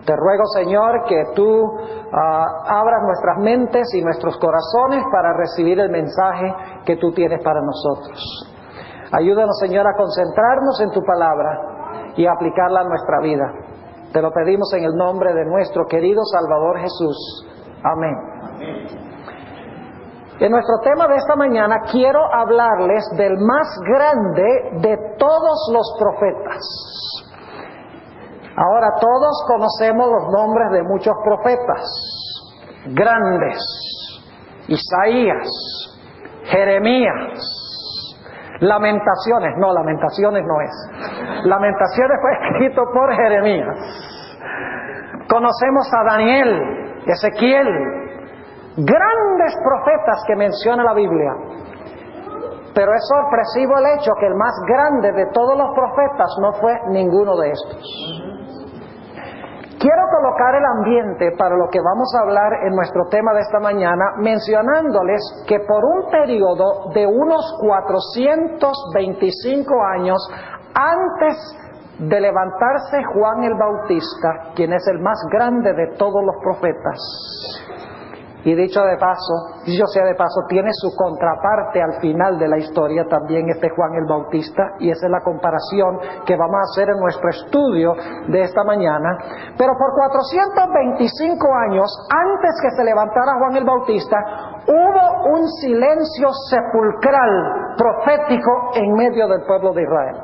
Te ruego, Señor, que tú abras nuestras mentes y nuestros corazones para recibir el mensaje que tú tienes para nosotros. Ayúdanos, Señor, a concentrarnos en tu palabra y a aplicarla a nuestra vida. Te lo pedimos en el nombre de nuestro querido Salvador Jesús. Amén. En nuestro tema de esta mañana quiero hablarles del más grande de todos los profetas. Ahora todos conocemos los nombres de muchos profetas grandes: Isaías, Jeremías, Lamentaciones no es. Lamentaciones fue escrito por Jeremías. Conocemos a Daniel, Ezequiel, grandes profetas que menciona la Biblia. Pero es sorpresivo el hecho que el más grande de todos los profetas no fue ninguno de estos. Quiero colocar el ambiente para lo que vamos a hablar en nuestro tema de esta mañana, mencionándoles que por un periodo de unos 425 años antes de levantarse Juan el Bautista, quien es el más grande de todos los profetas, y dicho sea de paso, tiene su contraparte al final de la historia también, Juan el Bautista, y esa es la comparación que vamos a hacer en nuestro estudio de esta mañana. Pero por 425 años antes que se levantara Juan el Bautista, hubo un silencio sepulcral profético en medio del pueblo de Israel.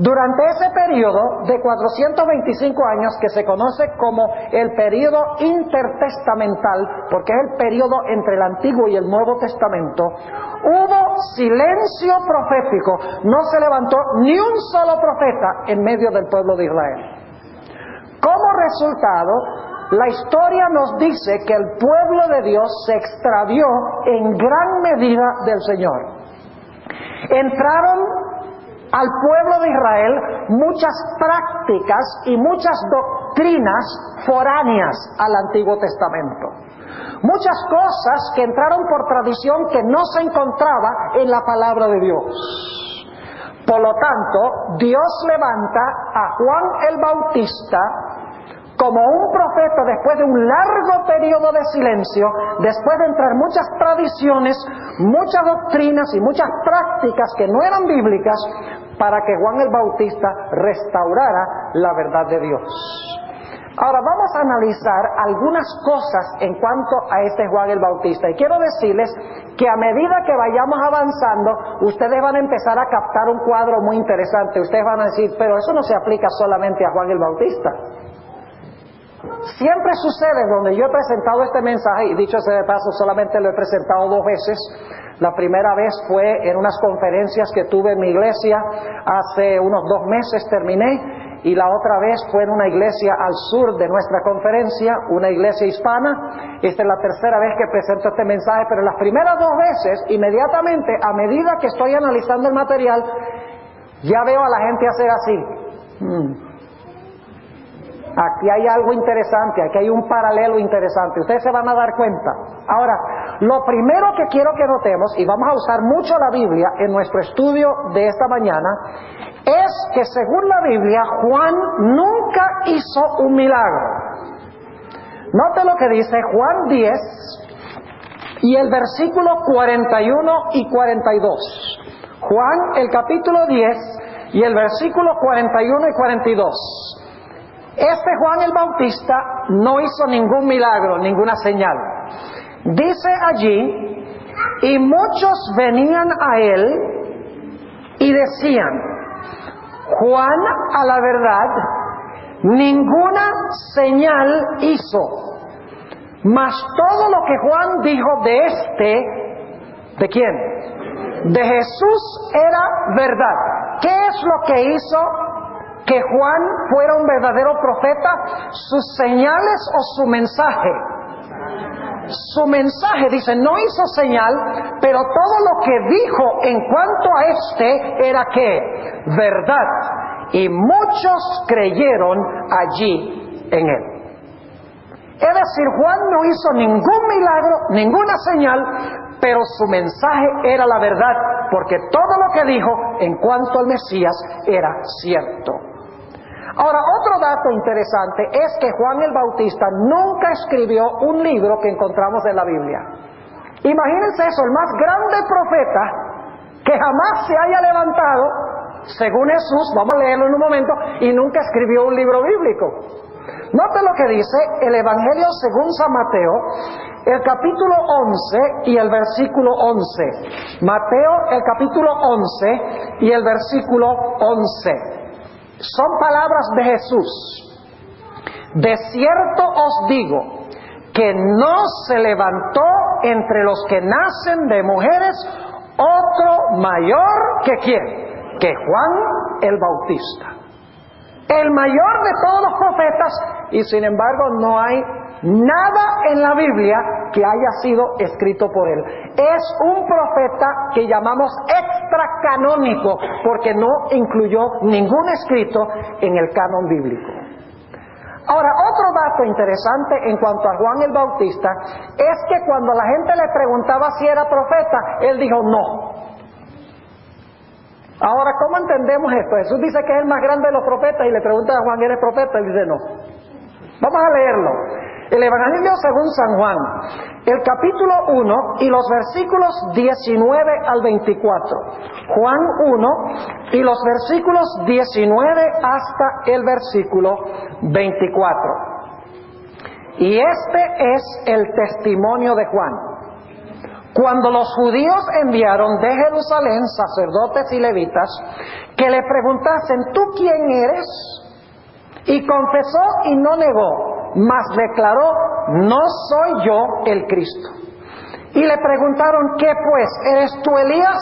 Durante ese periodo de 425 años, que se conoce como el periodo intertestamental, porque es el periodo entre el Antiguo y el Nuevo Testamento, hubo silencio profético. No se levantó ni un solo profeta en medio del pueblo de Israel. Como resultado, la historia nos dice que el pueblo de Dios se extravió en gran medida del Señor. Entraron al pueblo de Israel muchas prácticas y muchas doctrinas foráneas al Antiguo Testamento. Muchas cosas que entraron por tradición que no se encontraba en la palabra de Dios. Por lo tanto, Dios levanta a Juan el Bautista como un profeta después de un largo periodo de silencio, después de entrar muchas tradiciones, muchas doctrinas y muchas prácticas que no eran bíblicas, para que Juan el Bautista restaurara la verdad de Dios. Ahora vamos a analizar algunas cosas en cuanto a Juan el Bautista, y quiero decirles que a medida que vayamos avanzando, ustedes van a empezar a captar un cuadro muy interesante. Ustedes van a decir, pero eso no se aplica solamente a Juan el Bautista. Siempre sucede donde yo he presentado este mensaje, y dicho sea de paso, solamente lo he presentado 2 veces. La primera vez fue en unas conferencias que tuve en mi iglesia, hace unos 2 meses terminé, y la otra vez fue en una iglesia al sur de nuestra conferencia, una iglesia hispana. Esta es la tercera vez que presento este mensaje, pero las primeras 2 veces, inmediatamente, a medida que estoy analizando el material, ya veo a la gente hacer así. Aquí hay algo interesante, aquí hay un paralelo interesante. Ustedes se van a dar cuenta. Ahora, lo primero que quiero que notemos, y vamos a usar mucho la Biblia en nuestro estudio de esta mañana, es que según la Biblia, Juan nunca hizo un milagro. Note lo que dice Juan 10 y el versículo 41 y 42. Juan, el capítulo 10 y el versículo 41 y 42. Juan el Bautista no hizo ningún milagro, ninguna señal. Dice allí, y muchos venían a él y decían, Juan, a la verdad, ninguna señal hizo, mas todo lo que Juan dijo ¿de quién? De Jesús era verdad. ¿Qué es lo que hizo que Juan fuera un verdadero profeta? ¿Sus señales o su mensaje? Su mensaje, dice, no hizo señal, pero todo lo que dijo en cuanto a era ¿qué? Verdad. Y muchos creyeron allí en él. Es decir, Juan no hizo ningún milagro, ninguna señal, pero su mensaje era la verdad, porque todo lo que dijo en cuanto al Mesías era cierto. Ahora, otro dato interesante es que Juan el Bautista nunca escribió un libro que encontramos en la Biblia. Imagínense eso, el más grande profeta que jamás se haya levantado, según Jesús, vamos a leerlo en un momento, y nunca escribió un libro bíblico. Note lo que dice el Evangelio según San Mateo, el capítulo 11 y el versículo 11. Mateo, el capítulo 11 y el versículo 11. Son palabras de Jesús. De cierto os digo que no se levantó entre los que nacen de mujeres otro mayor que ¿quién? Que Juan el Bautista. El mayor de todos los profetas, y sin embargo no hay nada en la Biblia que haya sido escrito por él. Es un profeta que llamamos extracanónico, porque no incluyó ningún escrito en el canon bíblico. Ahora, otro dato interesante en cuanto a Juan el Bautista es que cuando la gente le preguntaba si era profeta, él dijo no. Ahora, ¿cómo entendemos esto? Jesús dice que es el más grande de los profetas y le pregunta a Juan, ¿eres profeta? Él dice no. Vamos a leerlo. El Evangelio según San Juan, el capítulo 1 y los versículos 19 al 24. Juan 1 y los versículos 19 hasta el versículo 24. Y este es el testimonio de Juan. Cuando los judíos enviaron de Jerusalén sacerdotes y levitas que le preguntasen, ¿tú quién eres? Y confesó y no negó, mas declaró, no soy yo el Cristo. Y le preguntaron, ¿qué pues? ¿Eres tú Elías?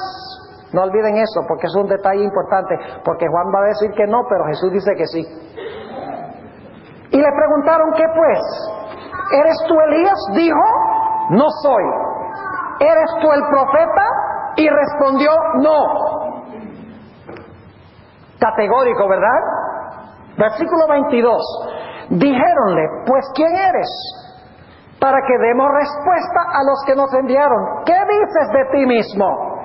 No olviden eso, porque es un detalle importante, porque Juan va a decir que no, pero Jesús dice que sí. Y le preguntaron, ¿qué pues? ¿Eres tú Elías? Dijo, no soy. ¿Eres tú el profeta? Y respondió, no. Categórico, ¿verdad? Versículo 22. Dijéronle, pues ¿quién eres? Para que demos respuesta a los que nos enviaron. ¿Qué dices de ti mismo?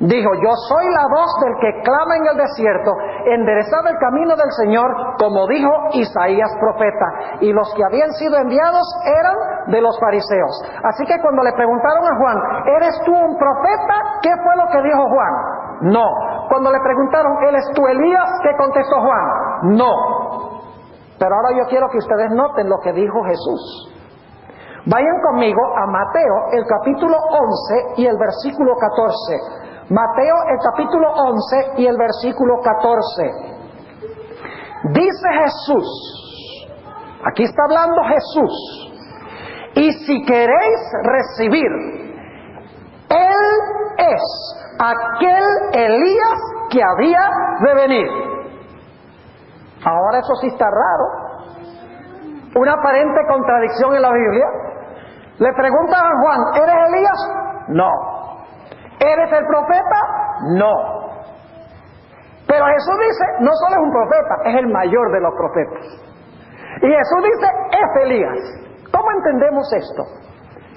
Dijo, yo soy la voz del que clama en el desierto, enderezad el camino del Señor, como dijo Isaías profeta. Y los que habían sido enviados eran de los fariseos. Así que cuando le preguntaron a Juan, ¿eres tú un profeta? ¿Qué fue lo que dijo Juan? No. Cuando le preguntaron, ¿eres tú Elías? ¿Qué contestó Juan? No. Pero ahora yo quiero que ustedes noten lo que dijo Jesús. Vayan conmigo a Mateo, el capítulo 11 y el versículo 14. Mateo, el capítulo 11 y el versículo 14. Dice Jesús, aquí está hablando Jesús, y si queréis recibir, Él es aquel Elías que había de venir. Ahora eso sí está raro. Una aparente contradicción en la Biblia. Le preguntan a Juan, ¿eres Elías? No. ¿Eres el profeta? No. Pero Jesús dice, no solo es un profeta, es el mayor de los profetas. Y Jesús dice, es Elías. ¿Cómo entendemos esto?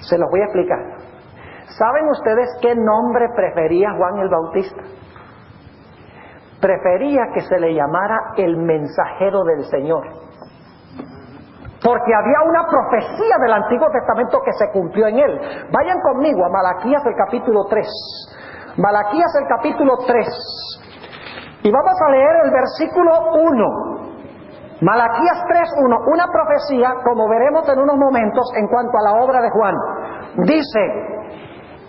Se los voy a explicar. ¿Saben ustedes qué nombre prefería Juan el Bautista? Prefería que se le llamara el mensajero del Señor. Porque había una profecía del Antiguo Testamento que se cumplió en él. Vayan conmigo a Malaquías el capítulo 3. Malaquías el capítulo 3. Y vamos a leer el versículo 1. Malaquías 3:1. Una profecía, como veremos en unos momentos, en cuanto a la obra de Juan. Dice,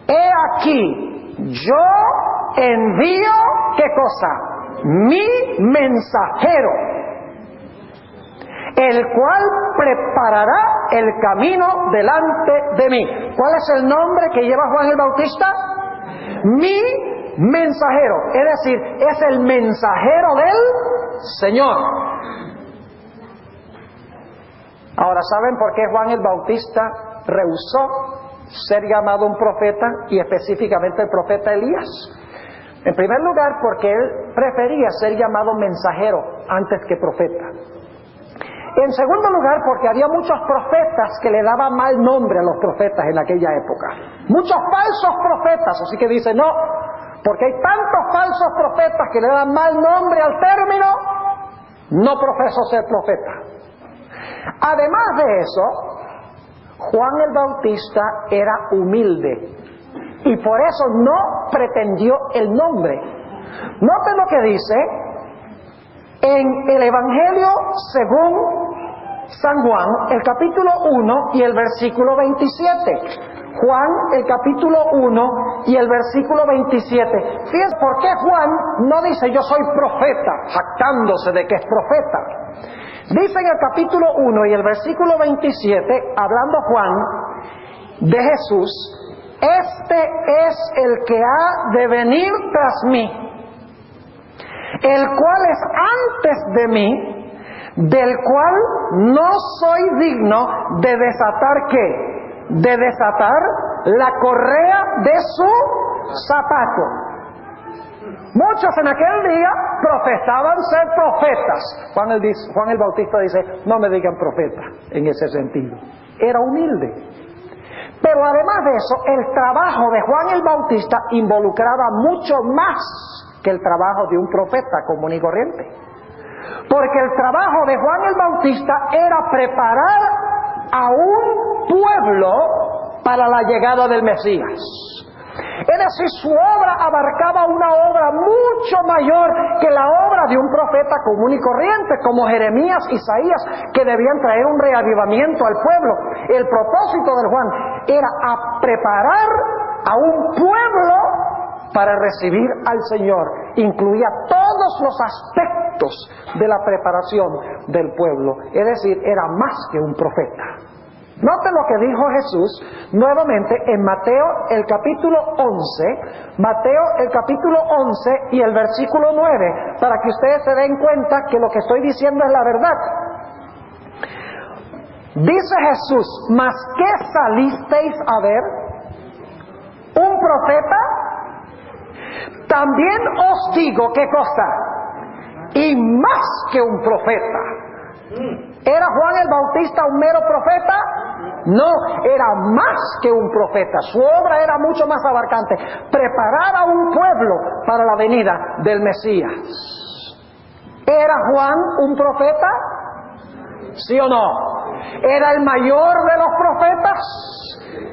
he aquí, yo envío, ¿qué cosa? Mi mensajero, el cual preparará el camino delante de mí. ¿Cuál es el nombre que lleva Juan el Bautista? Mi mensajero, es decir, es el mensajero del Señor. Ahora, ¿saben por qué Juan el Bautista rehusó ser llamado un profeta y específicamente el profeta Elías? En primer lugar, porque él prefería ser llamado mensajero antes que profeta. En segundo lugar, porque había muchos profetas que le daban mal nombre a los profetas en aquella época. Muchos falsos profetas, así que dice no, porque hay tantos falsos profetas que le dan mal nombre al término, no profeso ser profeta. Además de eso, Juan el Bautista era humilde y por eso no pretendió el nombre. Noten lo que dice en el Evangelio según San Juan, el capítulo 1 y el versículo 27. Juan, el capítulo 1 y el versículo 27. Fíjense por qué Juan no dice yo soy profeta, jactándose de que es profeta. Dice en el capítulo 1 y el versículo 27, hablando Juan de Jesús, este es el que ha de venir tras mí, el cual es antes de mí, del cual no soy digno de desatar ¿qué? De desatar la correa de su zapato. Muchos en aquel día profesaban ser profetas. Juan el Bautista dice, no me digan profeta en ese sentido. Era humilde. Pero además de eso, el trabajo de Juan el Bautista involucraba mucho más que el trabajo de un profeta común y corriente. Porque el trabajo de Juan el Bautista era preparar a un pueblo para la llegada del Mesías. Es decir, su obra abarcaba una obra mucho mayor que la obra de un profeta común y corriente, como Jeremías, Isaías, que debían traer un reavivamiento al pueblo. El propósito de Juan era a preparar a un pueblo para recibir al Señor. Incluía todos los aspectos de la preparación del pueblo. Es decir, era más que un profeta. Noten lo que dijo Jesús nuevamente en Mateo el capítulo 11, Mateo el capítulo 11 y el versículo 9, para que ustedes se den cuenta que lo que estoy diciendo es la verdad. Dice Jesús, ¿mas qué salisteis a ver? ¿Un profeta? También os digo, ¿qué cosa? Y más que un profeta. ¿Era Juan el Bautista un mero profeta? No, era más que un profeta. Su obra era mucho más abarcante. Preparar a un pueblo para la venida del Mesías. ¿Era Juan un profeta? ¿Sí o no? ¿Era el mayor de los profetas?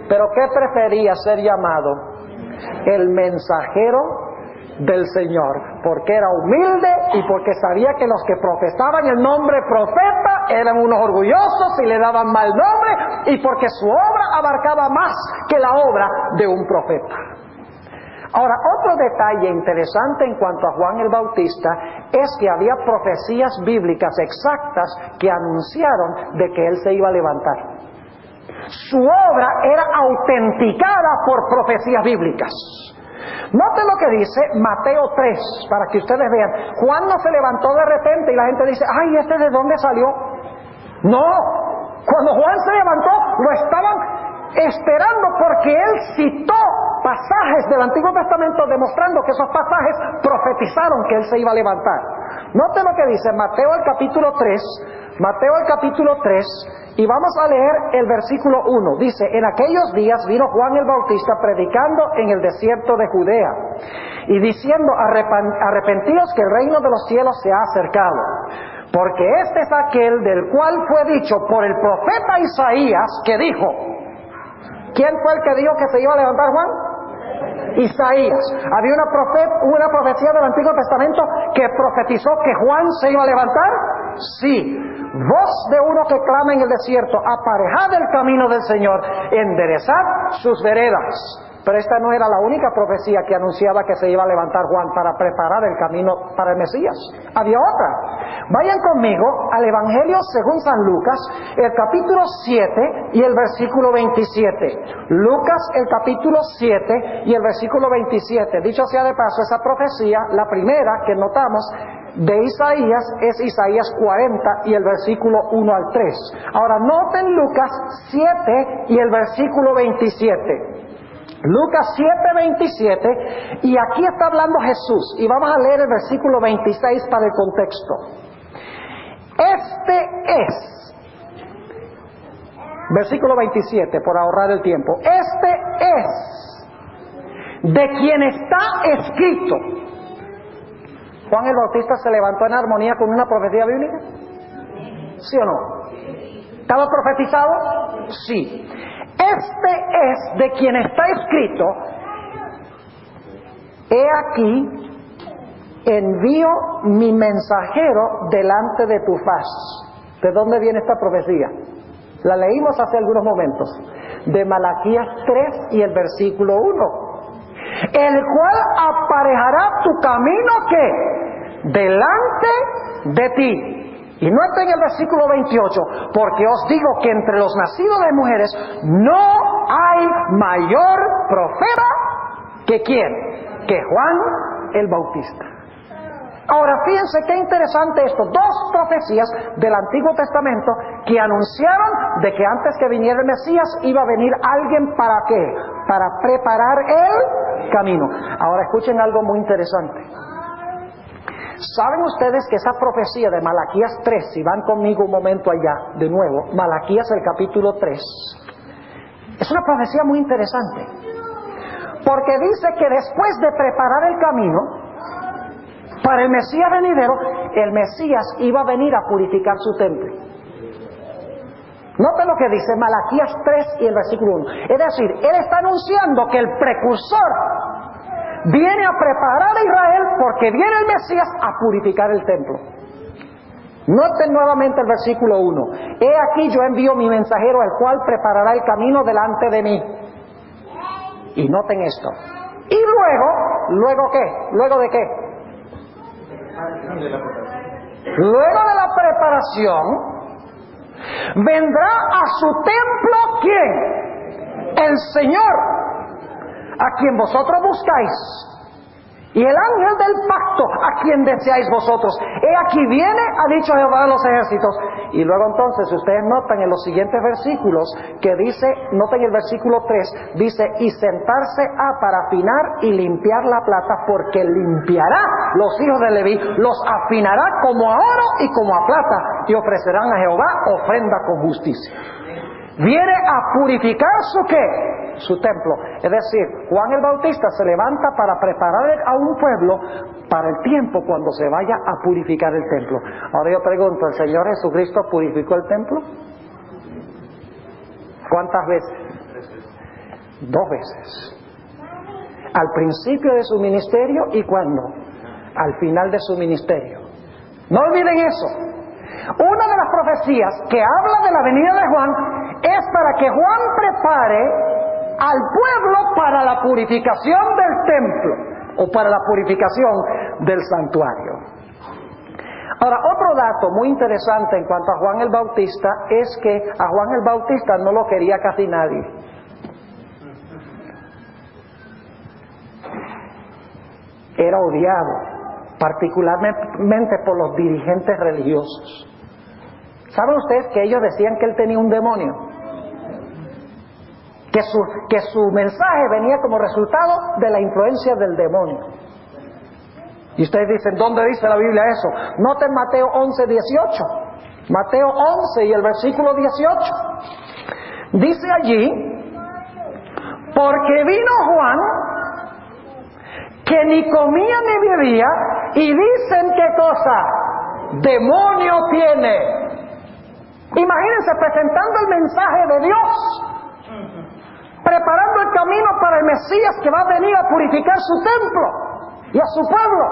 ¿Pero qué prefería ser llamado? El mensajero del Señor, porque era humilde y porque sabía que los que profesaban el nombre profeta eran unos orgullosos y le daban mal nombre, y porque su obra abarcaba más que la obra de un profeta. Ahora, otro detalle interesante en cuanto a Juan el Bautista es que había profecías bíblicas exactas que anunciaron de que él se iba a levantar. Su obra era autenticada por profecías bíblicas. Noten lo que dice Mateo 3, para que ustedes vean. Juan no se levantó de repente y la gente dice, ay, ¿este de dónde salió? No, cuando Juan se levantó, lo estaban esperando porque él citó pasajes del Antiguo Testamento demostrando que esos pasajes profetizaron que él se iba a levantar. Noten lo que dice Mateo el capítulo 3, Mateo el capítulo 3, y vamos a leer el versículo 1. Dice, en aquellos días vino Juan el Bautista predicando en el desierto de Judea y diciendo, arrepentíos que el reino de los cielos se ha acercado, porque este es aquel del cual fue dicho por el profeta Isaías, que dijo, ¿quién fue el que dijo que se iba a levantar Juan? Isaías. Había una profecía del Antiguo Testamento que profetizó que Juan se iba a levantar. Sí, voz de uno que clama en el desierto, aparejad el camino del Señor, enderezad sus veredas. Pero esta no era la única profecía que anunciaba que se iba a levantar Juan para preparar el camino para el Mesías. Había otra. Vayan conmigo al Evangelio según San Lucas, el capítulo 7 y el versículo 27. Lucas, el capítulo 7 y el versículo 27. Dicho sea de paso, esa profecía, la primera que notamos de Isaías, es Isaías 40 y el versículo 1 al 3. Ahora noten Lucas 7 y el versículo 27. Lucas 7:27, y aquí está hablando Jesús, y vamos a leer el versículo 26 para el contexto. Este es, versículo 27, por ahorrar el tiempo, este es de quien está escrito, Juan el Bautista se levantó en armonía con una profecía bíblica? ¿Sí o no? ¿Estaba profetizado? Sí. Este es de quien está escrito: he aquí, envío mi mensajero delante de tu faz. ¿De dónde viene esta profecía? La leímos hace algunos momentos, de Malaquías 3 y el versículo 1. El cual aparejará tu camino, ¿qué? Delante de ti. Y noten el versículo 28, porque os digo que entre los nacidos de mujeres no hay mayor profeta que ¿quién? Que Juan el Bautista. Ahora fíjense qué interesante esto, dos profecías del Antiguo Testamento que anunciaron de que antes que viniera el Mesías iba a venir alguien. ¿Para qué? Para preparar el camino. Ahora escuchen algo muy interesante. ¿Saben ustedes que esa profecía de Malaquías 3, si van conmigo un momento allá, de nuevo, Malaquías el capítulo 3, es una profecía muy interesante? Porque dice que después de preparar el camino para el Mesías venidero, el Mesías iba a venir a purificar su templo. Noten lo que dice Malaquías 3 y el versículo 1. Es decir, él está anunciando que el precursor viene a preparar a Israel porque viene el Mesías a purificar el templo. Noten nuevamente el versículo 1. He aquí yo envío mi mensajero, el cual preparará el camino delante de mí. Y noten esto. Y ¿luego qué? ¿Luego de qué? Luego de la preparación, vendrá a su templo ¿quién? El Señor, a quien vosotros buscáis, y el ángel del pacto, a quien deseáis vosotros. He aquí viene, ha dicho Jehová de los ejércitos. Y luego entonces ustedes notan en los siguientes versículos que dice, noten el versículo 3, dice: y sentarse para afinar y limpiar la plata, porque limpiará los hijos de Leví, los afinará como a oro y como a plata, y ofrecerán a Jehová ofrenda con justicia. Viene a purificar su ¿qué? Su templo. Es decir, Juan el Bautista se levanta para preparar a un pueblo para el tiempo cuando se vaya a purificar el templo. Ahora yo pregunto, ¿el Señor Jesucristo purificó el templo? ¿Cuántas veces? 2 veces. Al principio de su ministerio y ¿cuándo? Al final de su ministerio. No olviden eso. Una de las profecías que habla de la venida de Juan es para que Juan prepare al pueblo para la purificación del templo o para la purificación del santuario. Ahora, otro dato muy interesante en cuanto a Juan el Bautista es que a Juan el Bautista no lo quería casi nadie. Era odiado, particularmente por los dirigentes religiosos. ¿Saben ustedes que ellos decían que él tenía un demonio? Que su mensaje venía como resultado de la influencia del demonio. Y ustedes dicen, ¿dónde dice la Biblia eso? Noten Mateo 11, 18. Mateo 11 y el versículo 18. Dice allí: porque vino Juan, que ni comía ni bebía, y dicen, ¿qué cosa? Demonio tiene. Imagínense presentando el mensaje de Dios, preparando el camino para el Mesías que va a venir a purificar su templo y a su pueblo.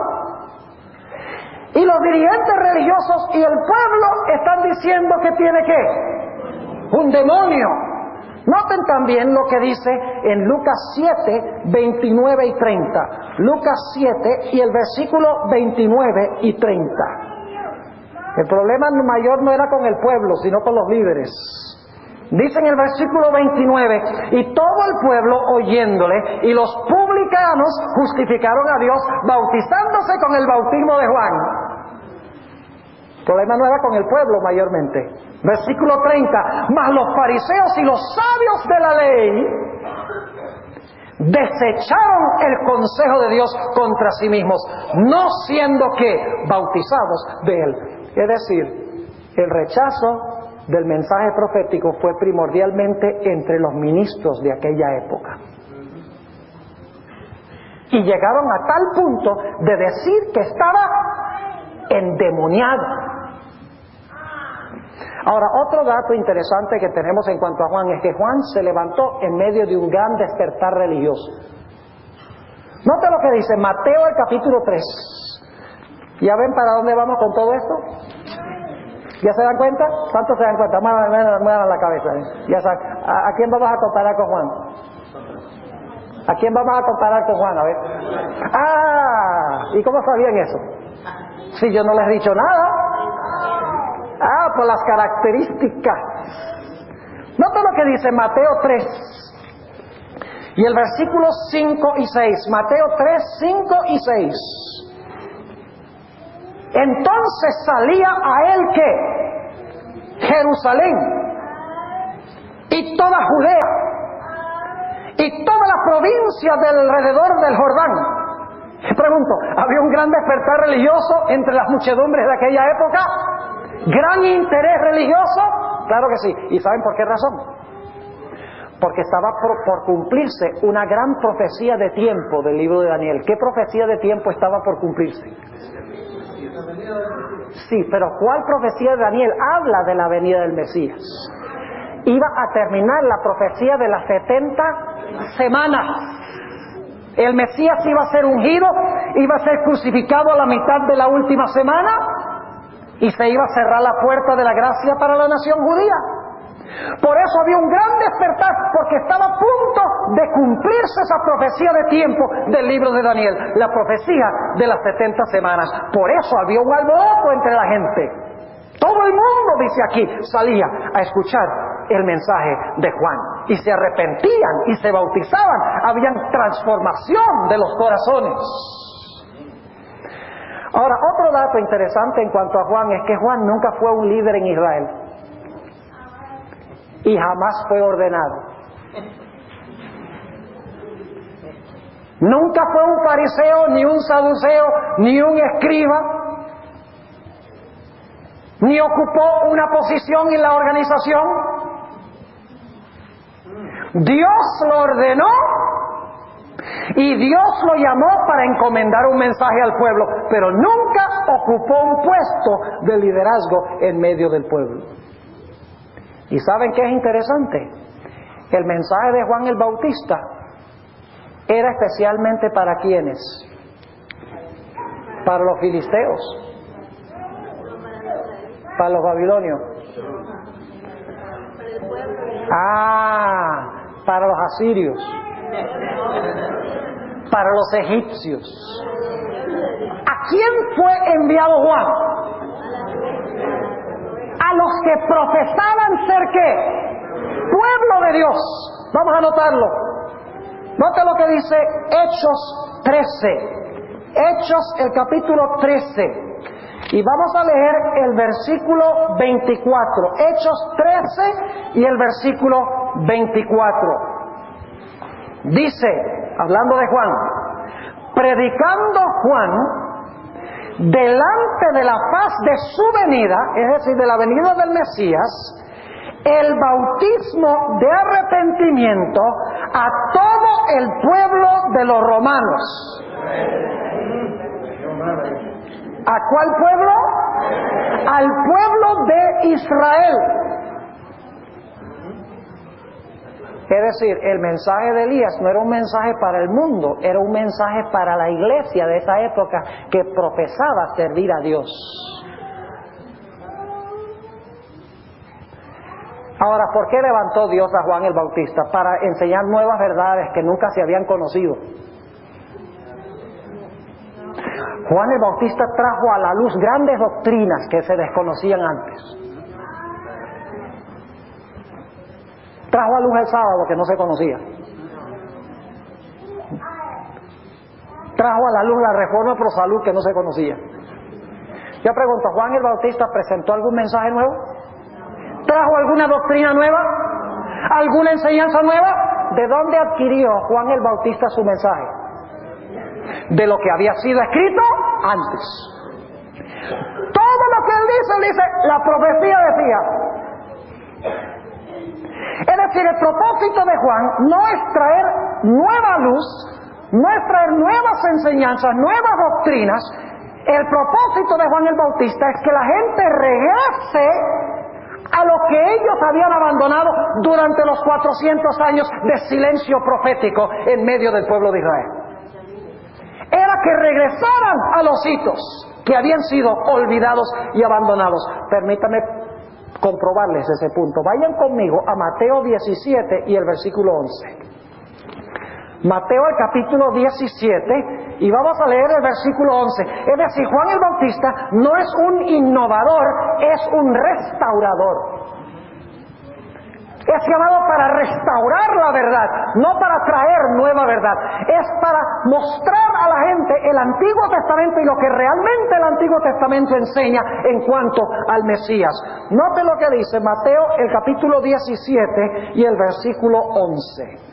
Y los dirigentes religiosos y el pueblo están diciendo que tiene ¿qué? Un demonio. Noten también lo que dice en Lucas 7, 29 y 30. Lucas 7 y el versículo 29 y 30. El problema mayor no era con el pueblo, sino con los líderes. Dice en el versículo 29, y todo el pueblo oyéndole, y los publicanos justificaron a Dios bautizándose con el bautismo de Juan. El problema no era con el pueblo mayormente. Versículo 30, mas los fariseos y los sabios de la ley desecharon el consejo de Dios contra sí mismos, no siendo que bautizados de él. Es decir, el rechazo del mensaje profético fue primordialmente entre los ministros de aquella época. Y llegaron a tal punto de decir que estaba endemoniado. Ahora, otro dato interesante que tenemos en cuanto a Juan es que Juan se levantó en medio de un gran despertar religioso. Note lo que dice Mateo el capítulo 3. ¿Ya ven para dónde vamos con todo esto? ¿Ya se dan cuenta? ¿Cuántos se dan cuenta? Muevan la cabeza. Ya saben. ¿A quién vamos a comparar con Juan? ¿A quién vamos a comparar con Juan? A ver. ¿Y cómo sabían eso? Si yo no les he dicho nada. Por las características. Nota lo que dice Mateo 3 y el versículo 5 y 6. Mateo 3, 5 y 6. Entonces salía a él ¿qué? Jerusalén y toda Judea y toda la provincia del alrededor del Jordán. Te pregunto, ¿había un gran despertar religioso entre las muchedumbres de aquella época? ¿Gran interés religioso? Claro que sí. ¿Y saben por qué razón? Porque estaba por cumplirse una gran profecía de tiempo del libro de Daniel. ¿Qué profecía de tiempo estaba por cumplirse? Sí, pero ¿cuál profecía de Daniel habla de la venida del Mesías? Iba a terminar la profecía de las 70 semanas. El Mesías iba a ser ungido, iba a ser crucificado a la mitad de la última semana y se iba a cerrar la puerta de la gracia para la nación judía. Por eso había un gran despertar, porque estaba a punto de cumplirse esa profecía de tiempo del libro de Daniel, la profecía de las 70 semanas. Por eso había un alboroto entre la gente. Todo el mundo, dice aquí, salía a escuchar el mensaje de Juan y se arrepentían y se bautizaban. Había transformación de los corazones. Ahora, otro dato interesante en cuanto a Juan es que Juan nunca fue un líder en Israel y jamás fue ordenado. Nunca fue un fariseo, ni un saduceo, ni un escriba, ni ocupó una posición en la organización. Dios lo ordenó y Dios lo llamó para encomendar un mensaje al pueblo, pero nunca ocupó un puesto de liderazgo en medio del pueblo. ¿Y saben qué es interesante? El mensaje de Juan el Bautista era especialmente para ¿quiénes? Para los filisteos, para los babilonios, para los asirios, para los egipcios. ¿A quién fue enviado Juan? A los que profesaban ser ¿qué? Pueblo de Dios. Vamos a anotarlo. Note lo que dice Hechos 13. Hechos, el capítulo 13. Y vamos a leer el versículo 24. Hechos 13 y el versículo 24. Dice, hablando de Juan, predicando Juan delante de la faz de su venida, es decir, de la venida del Mesías, el bautismo de arrepentimiento a todo el pueblo de los romanos. ¿A cuál pueblo? Al pueblo de Israel. Es decir, el mensaje de Elías no era un mensaje para el mundo, era un mensaje para la iglesia de esa época que profesaba servir a Dios. Ahora, ¿por qué levantó Dios a Juan el Bautista? Para enseñar nuevas verdades que nunca se habían conocido. Juan el Bautista trajo a la luz grandes doctrinas que se desconocían antes. Trajo a luz el sábado que no se conocía. Trajo a la luz la reforma pro salud que no se conocía. Yo pregunto, ¿Juan el Bautista presentó algún mensaje nuevo? ¿Trajo alguna doctrina nueva? ¿Alguna enseñanza nueva? ¿De dónde adquirió Juan el Bautista su mensaje? De lo que había sido escrito antes. Todo lo que él dice, la profecía decía. Es decir, el propósito de Juan no es traer nueva luz, no es traer nuevas enseñanzas, nuevas doctrinas. El propósito de Juan el Bautista es que la gente regrese a lo que ellos habían abandonado durante los 400 años de silencio profético en medio del pueblo de Israel. Era que regresaran a los hitos que habían sido olvidados y abandonados. Permítame comprobarles ese punto. Vayan conmigo a Mateo 17 y el versículo 11. Mateo el capítulo 17 y vamos a leer el versículo 11. Es decir, Juan el Bautista no es un innovador, es un restaurador. Es llamado para restaurar la verdad, no para traer nueva verdad. Es para mostrar a la gente el Antiguo Testamento y lo que realmente el Antiguo Testamento enseña en cuanto al Mesías. Note lo que dice Mateo el capítulo 17 y el versículo 11.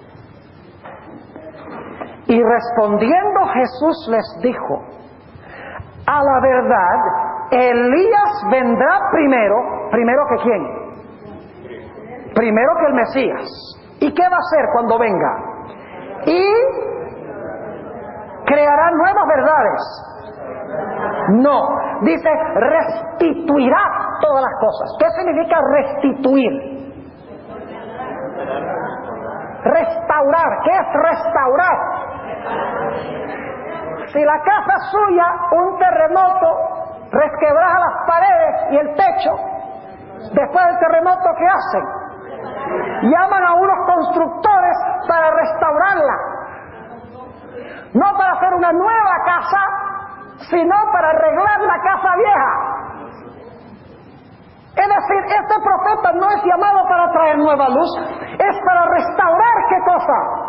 Y respondiendo Jesús les dijo: a la verdad, Elías vendrá primero que ¿quién? Primero que el Mesías. ¿Y qué va a hacer cuando venga? Y creará nuevas verdades. No, dice restituirá todas las cosas. ¿Qué significa restituir? Restaurar. ¿Qué es restaurar? Si la casa suya, un terremoto, resquebraja las paredes y el techo, después del terremoto, ¿qué hacen? Llaman a unos constructores para restaurarla. No para hacer una nueva casa, sino para arreglar la casa vieja. Es decir, este profeta no es llamado para traer nueva luz, es para restaurar ¿qué cosa?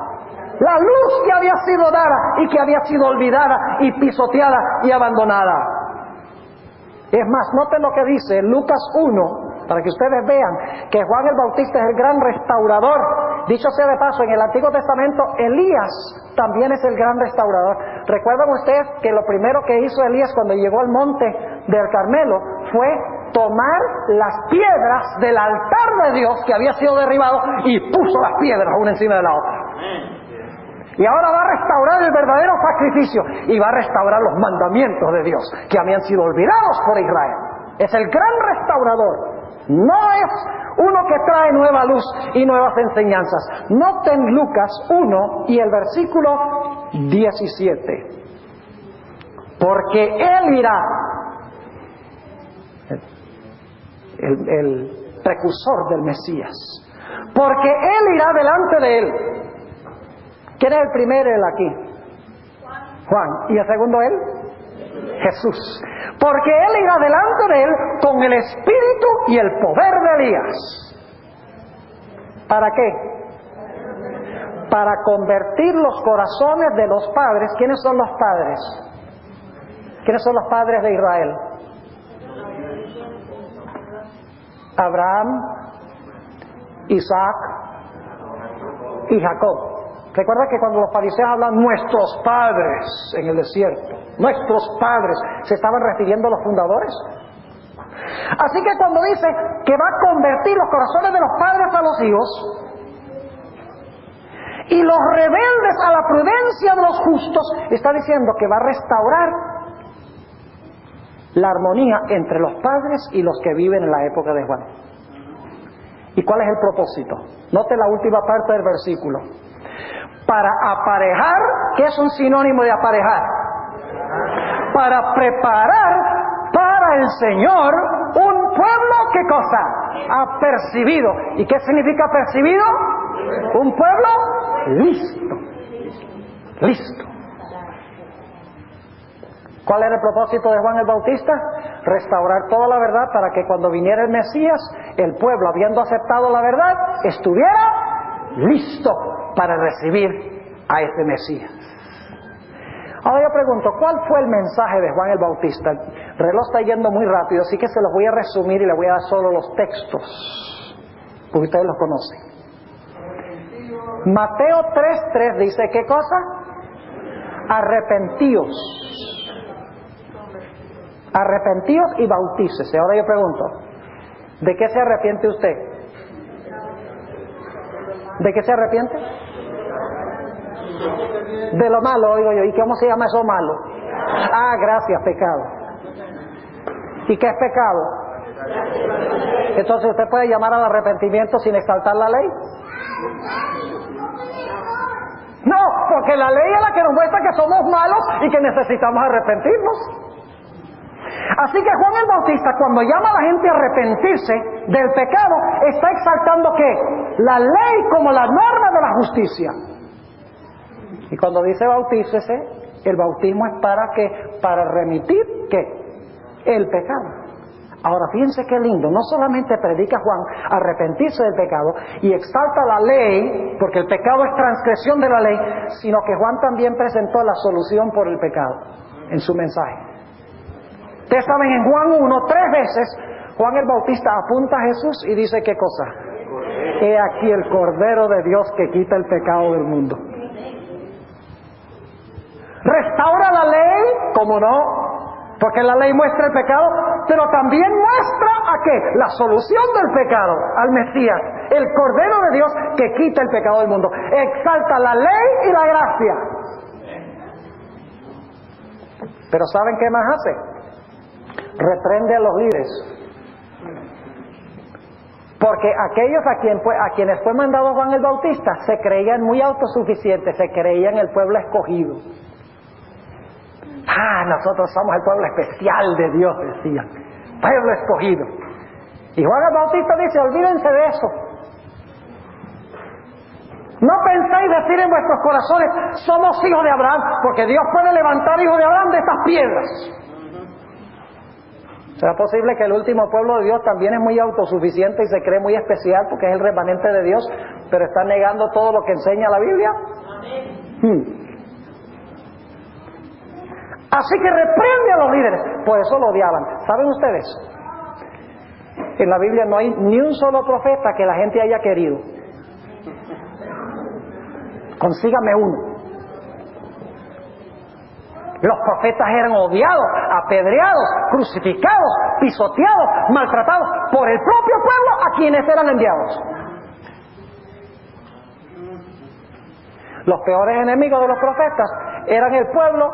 La luz que había sido dada y que había sido olvidada y pisoteada y abandonada. Es más, noten lo que dice Lucas 1, para que ustedes vean que Juan el Bautista es el gran restaurador. Dicho sea de paso, en el Antiguo Testamento Elías también es el gran restaurador. ¿Recuerdan ustedes que lo primero que hizo Elías cuando llegó al monte del Carmelo fue tomar las piedras del altar de Dios que había sido derribado y puso las piedras una encima de la otra? Y ahora va a restaurar el verdadero sacrificio y va a restaurar los mandamientos de Dios que habían sido olvidados por Israel. Es el gran restaurador. No es uno que trae nueva luz y nuevas enseñanzas. Noten Lucas 1 y el versículo 17. Porque Él irá, el precursor del Mesías, porque Él irá delante de Él. ¿Quién es el primero él aquí? Juan. ¿Y el segundo él? Jesús. Porque Él irá delante de Él con el espíritu y el poder de Elías. ¿Para qué? Para convertir los corazones de los padres. ¿Quiénes son los padres? ¿Quiénes son los padres de Israel? Abraham, Isaac y Jacob. Recuerda que cuando los fariseos hablan nuestros padres en el desierto, nuestros padres, ¿se estaban refiriendo a los fundadores? Así que cuando dice que va a convertir los corazones de los padres a los hijos y los rebeldes a la prudencia de los justos, está diciendo que va a restaurar la armonía entre los padres y los que viven en la época de Juan. ¿Y cuál es el propósito? Note la última parte del versículo. Para aparejar, ¿qué es un sinónimo de aparejar? Para preparar para el Señor un pueblo, ¿qué cosa? Apercibido. ¿Y qué significa apercibido? Un pueblo listo. Listo. ¿Cuál era el propósito de Juan el Bautista? Restaurar toda la verdad para que cuando viniera el Mesías, el pueblo, habiendo aceptado la verdad, estuviera listo para recibir a este Mesías. Ahora yo pregunto, ¿cuál fue el mensaje de Juan el Bautista? El reloj está yendo muy rápido, así que se los voy a resumir y les voy a dar solo los textos, porque ustedes los conocen. Mateo 3:3 dice, ¿qué cosa? Arrepentíos. Arrepentíos y bautícese. Ahora yo pregunto, ¿de qué se arrepiente usted? ¿De qué se arrepiente? De lo malo, oigo yo. ¿Y cómo se llama eso malo? Ah, gracias, pecado. ¿Y qué es pecado? Entonces usted puede llamar al arrepentimiento sin exaltar la ley. No, porque la ley es la que nos muestra que somos malos y que necesitamos arrepentirnos. Así que Juan el Bautista, cuando llama a la gente a arrepentirse del pecado, está exaltando ¿qué? La ley como la norma de la justicia. Y cuando dice bautícese, el bautismo es ¿para qué? Para remitir ¿qué? El pecado. Ahora fíjense qué lindo, no solamente predica Juan arrepentirse del pecado y exalta la ley, porque el pecado es transgresión de la ley, sino que Juan también presentó la solución por el pecado en su mensaje. Ustedes saben, en Juan 1, 3 veces, Juan el Bautista apunta a Jesús y dice ¿qué cosa? He aquí el Cordero de Dios que quita el pecado del mundo. Restaura la ley, ¿cómo no? Porque la ley muestra el pecado, pero también muestra ¿a qué? La solución del pecado, al Mesías, el Cordero de Dios que quita el pecado del mundo. Exalta la ley y la gracia. Pero ¿saben qué más hace? Reprende a los líderes. Porque aquellos a quienes fue mandado Juan el Bautista se creían muy autosuficientes, se creían el pueblo escogido. Nosotros somos el pueblo especial de Dios, decían. Pueblo escogido. Y Juan el Bautista dice, olvídense de eso. No penséis decir en vuestros corazones, somos hijos de Abraham, porque Dios puede levantar hijos de Abraham de estas piedras. ¿Será posible que el último pueblo de Dios también es muy autosuficiente y se cree muy especial porque es el remanente de Dios, pero está negando todo lo que enseña la Biblia? Así que reprende a los líderes. Por eso lo odiaban. ¿Saben ustedes? En la Biblia no hay ni un solo profeta que la gente haya querido. Consígame uno. Los profetas eran odiados, apedreados, crucificados, pisoteados, maltratados por el propio pueblo a quienes eran enviados. Los peores enemigos de los profetas eran el pueblo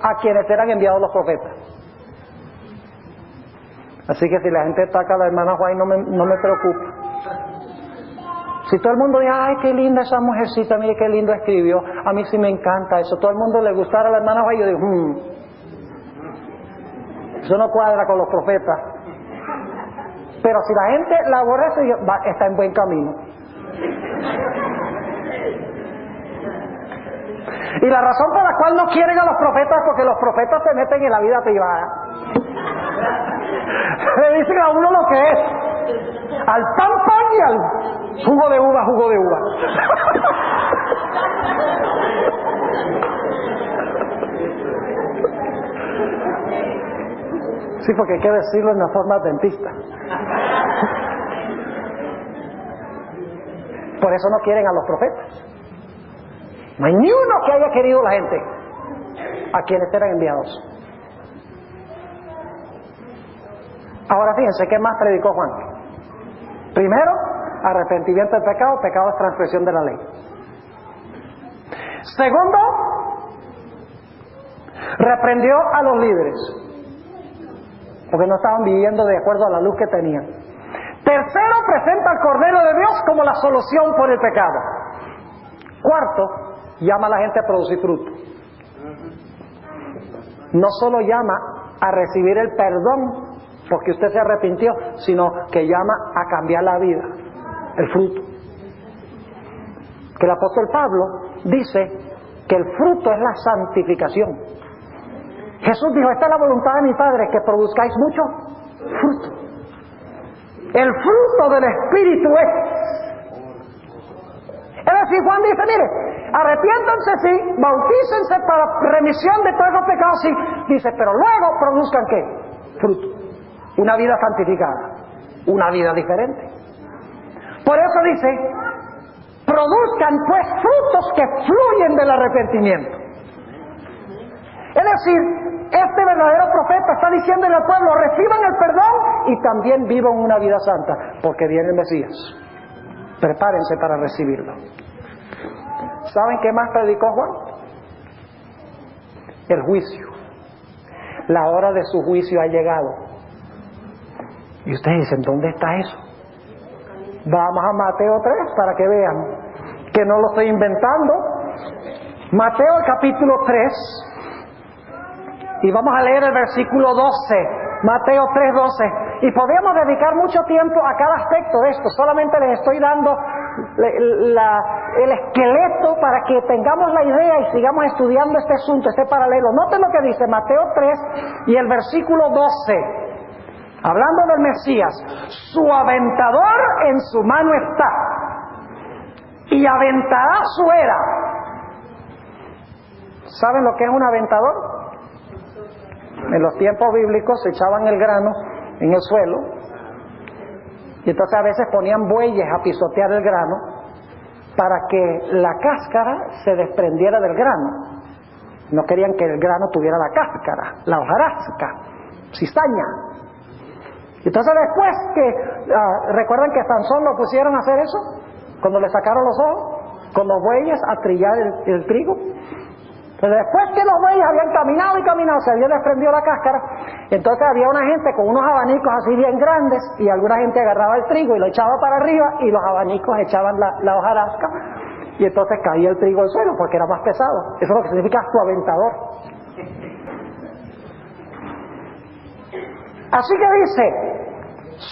a quienes eran enviados los profetas. Así que si la gente ataca a la hermana Juan, no me preocupa. Si todo el mundo dice, ay, qué linda esa mujercita, mire qué lindo escribió, a mí sí me encanta eso, todo el mundo le gustara a la hermana Juan, yo digo, eso no cuadra con los profetas. Pero si la gente la aborrece, está en buen camino. Y la razón por la cual no quieren a los profetas es porque los profetas se meten en la vida privada. Le dicen a uno lo que es. Al pan y al jugo de uva, jugo de uva. Sí, porque hay que decirlo en una forma adventista. Por eso no quieren a los profetas. No hay ni uno que haya querido la gente a quienes eran enviados. Ahora fíjense, ¿qué más predicó Juan? Primero, arrepentimiento del pecado, pecado es transgresión de la ley. Segundo, reprendió a los líderes, porque no estaban viviendo de acuerdo a la luz que tenían. Tercero, presenta al Cordero de Dios como la solución por el pecado. Cuarto, llama a la gente a producir fruto. No solo llama a recibir el perdón porque usted se arrepintió, sino que llama a cambiar la vida, el fruto. Que el apóstol Pablo dice que el fruto es la santificación. Jesús dijo, esta es la voluntad de mi Padre, que produzcáis mucho fruto. El fruto del Espíritu es decir, Juan dice, mire, arrepiéntanse sí, bautícense para remisión de todos los pecados sí, dice, pero luego produzcan ¿qué? Fruto. Una vida santificada, una vida diferente. Por eso dice, produzcan pues frutos que fluyen del arrepentimiento. Es decir, este verdadero profeta está diciéndole al pueblo, reciban el perdón y también vivan una vida santa, porque viene el Mesías. Prepárense para recibirlo. ¿Saben qué más predicó Juan? El juicio. La hora de su juicio ha llegado. Y ustedes dicen, ¿dónde está eso? Vamos a Mateo 3 para que vean que no lo estoy inventando. Mateo capítulo 3, y vamos a leer el versículo 12, Mateo 3:12. Y podríamos dedicar mucho tiempo a cada aspecto de esto, solamente les estoy dando el esqueleto para que tengamos la idea y sigamos estudiando este asunto, este paralelo. Noten lo que dice Mateo 3 y el versículo 12. Hablando del Mesías, su aventador en su mano está, y aventará su era. ¿Saben lo que es un aventador? En los tiempos bíblicos se echaban el grano en el suelo, y entonces a veces ponían bueyes a pisotear el grano para que la cáscara se desprendiera del grano. No querían que el grano tuviera la cáscara, la hojarasca, cizaña. Entonces después que, ¿recuerdan que Sansón lo pusieron a hacer eso? Cuando le sacaron los ojos, con los bueyes a trillar el trigo. Entonces después que los bueyes habían caminado y caminado, se había desprendido la cáscara, entonces había una gente con unos abanicos así bien grandes, y alguna gente agarraba el trigo y lo echaba para arriba, y los abanicos echaban la hojarasca, y entonces caía el trigo al suelo porque era más pesado. Eso es lo que significa su aventador. Así que dice,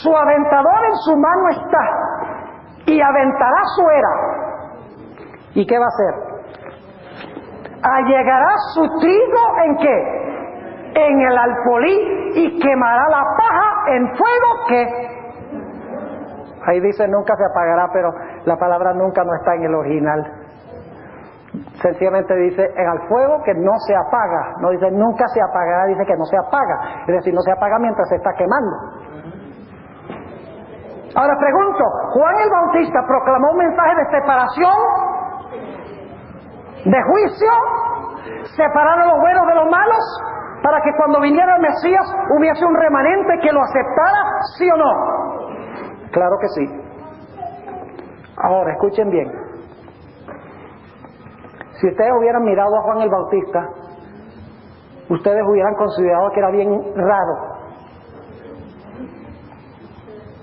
su aventador en su mano está, y aventará su era. ¿Y qué va a hacer? Allegará su trigo ¿en qué? En el alfolí, y quemará la paja en fuego que... Ahí dice nunca se apagará, pero la palabra nunca no está en el original. Sencillamente dice en el fuego que no se apaga. No dice nunca se apagará, dice que no se apaga. Es decir, no se apaga mientras se está quemando. Ahora pregunto, ¿Juan el Bautista proclamó un mensaje de separación? ¿De juicio? ¿Separar a los buenos de los malos? Para que cuando viniera el Mesías hubiese un remanente que lo aceptara, ¿sí o no? Claro que sí. Ahora, escuchen bien. Si ustedes hubieran mirado a Juan el Bautista, ustedes hubieran considerado que era bien raro.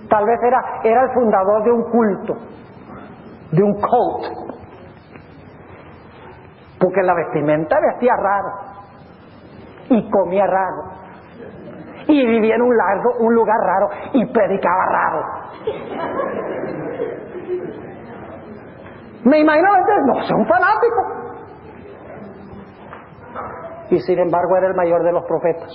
Tal vez era el fundador de un culto, de un cult. Porque la vestimenta vestía raro, y comía raro, y vivía en un lugar raro, y predicaba raro. Me imagino que no, es un fanático. Y sin embargo era el mayor de los profetas.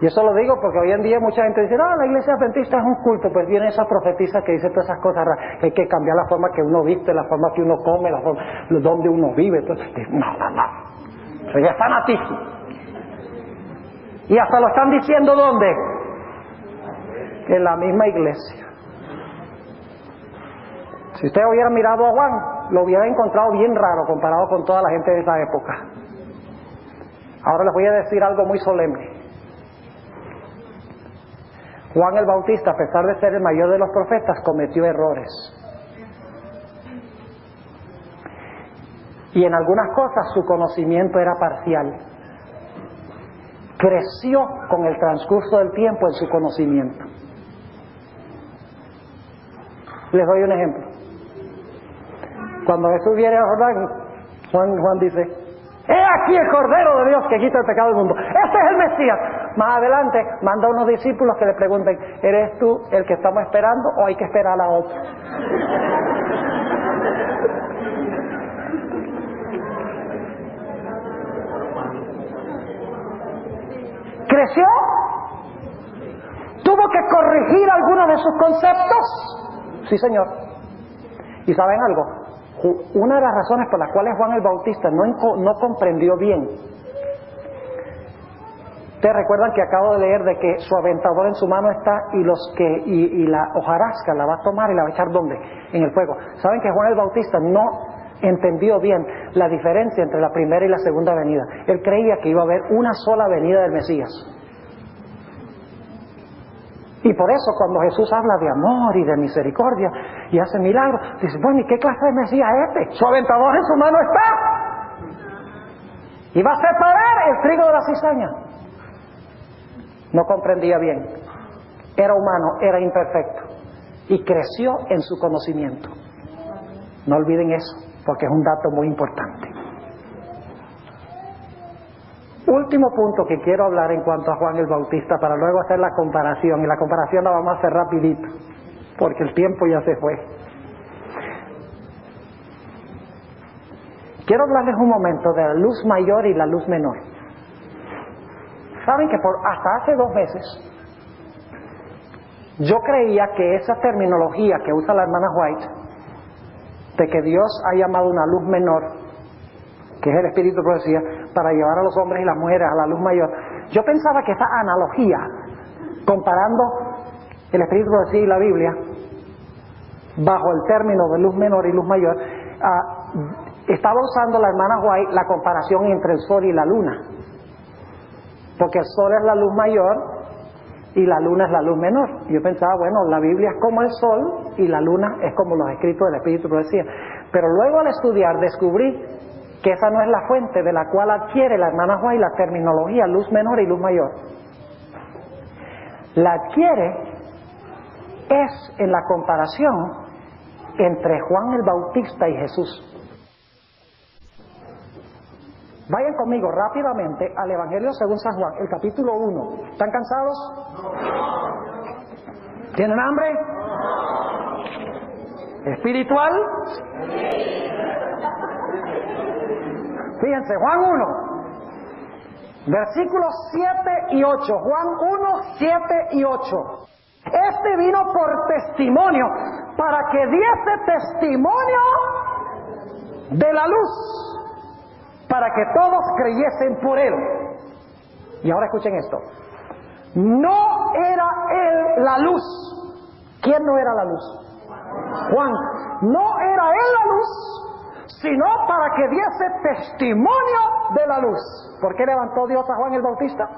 Y eso lo digo porque hoy en día mucha gente dice, no, la iglesia adventista es un culto. Pues viene esa profetisa que dice todas esas cosas raras, que hay que cambiar la forma que uno viste, la forma que uno come, la forma donde uno vive. Entonces, no. Eso ya es fanatismo. Y hasta lo están diciendo ¿dónde? En la misma iglesia. Si usted hubiera mirado a Juan, lo hubiera encontrado bien raro comparado con toda la gente de esa época. Ahora les voy a decir algo muy solemne. Juan el Bautista, a pesar de ser el mayor de los profetas, cometió errores. Y en algunas cosas su conocimiento era parcial. Creció con el transcurso del tiempo en su conocimiento. Les doy un ejemplo. Cuando Jesús viene a Jordán, Juan dice, ¡he aquí el Cordero de Dios que quita el pecado del mundo! ¡Este es el Mesías! Más adelante manda a unos discípulos que le pregunten, ¿eres tú el que estamos esperando o hay que esperar a otro? ¿Creció? ¿Tuvo que corregir algunos de sus conceptos? Sí, señor. ¿Y saben algo? Una de las razones por las cuales Juan el Bautista no comprendió bien. Ustedes recuerdan que acabo de leer de que su aventador en su mano está y la hojarasca la va a tomar y la va a echar ¿dónde? En el fuego. ¿Saben que Juan el Bautista no entendió bien la diferencia entre la primera y la segunda venida? Él creía que iba a haber una sola venida del Mesías. Y por eso cuando Jesús habla de amor y de misericordia y hace milagros, dice, bueno, ¿y qué clase de Mesías es este? Su aventador en su mano está. Y va a separar el trigo de la cizaña. no comprendía bien, era humano, era imperfecto y creció en su conocimiento. No olviden eso, porque es un dato muy importante. Último punto que quiero hablar en cuanto a Juan el Bautista, para luego hacer la comparación, y la comparación la vamos a hacer rapidito, porque el tiempo ya se fue. Quiero hablarles un momento de la luz mayor y la luz menor. Saben que hasta hace 2 meses yo creía que esa terminología que usa la hermana White, de que Dios ha llamado una luz menor, que es el Espíritu de Profecía, para llevar a los hombres y las mujeres a la luz mayor, yo pensaba que esa analogía, comparando el Espíritu de Profecía y la Biblia, bajo el término de luz menor y luz mayor, estaba usando la hermana White la comparación entre el sol y la luna, porque el sol es la luz mayor y la luna es la luz menor. Yo pensaba, bueno, la Biblia es como el sol y la luna es como los escritos del Espíritu de Profecía. Pero luego al estudiar descubrí que esa no es la fuente de la cual adquiere la hermana White la terminología luz menor y luz mayor. La adquiere es en la comparación entre Juan el Bautista y Jesús. Vayan conmigo rápidamente al Evangelio según San Juan, el capítulo 1. ¿Están cansados? ¿Tienen hambre? ¿Espiritual? Fíjense, Juan 1, versículos 7 y 8. Juan 1, 7 y 8. Este vino por testimonio, para que diese testimonio de la luz, para que todos creyesen por él. Y ahora escuchen esto. No era él la luz. ¿Quién no era la luz? Juan. No era él la luz, sino para que diese testimonio de la luz. ¿Por qué levantó Dios a Juan el Bautista?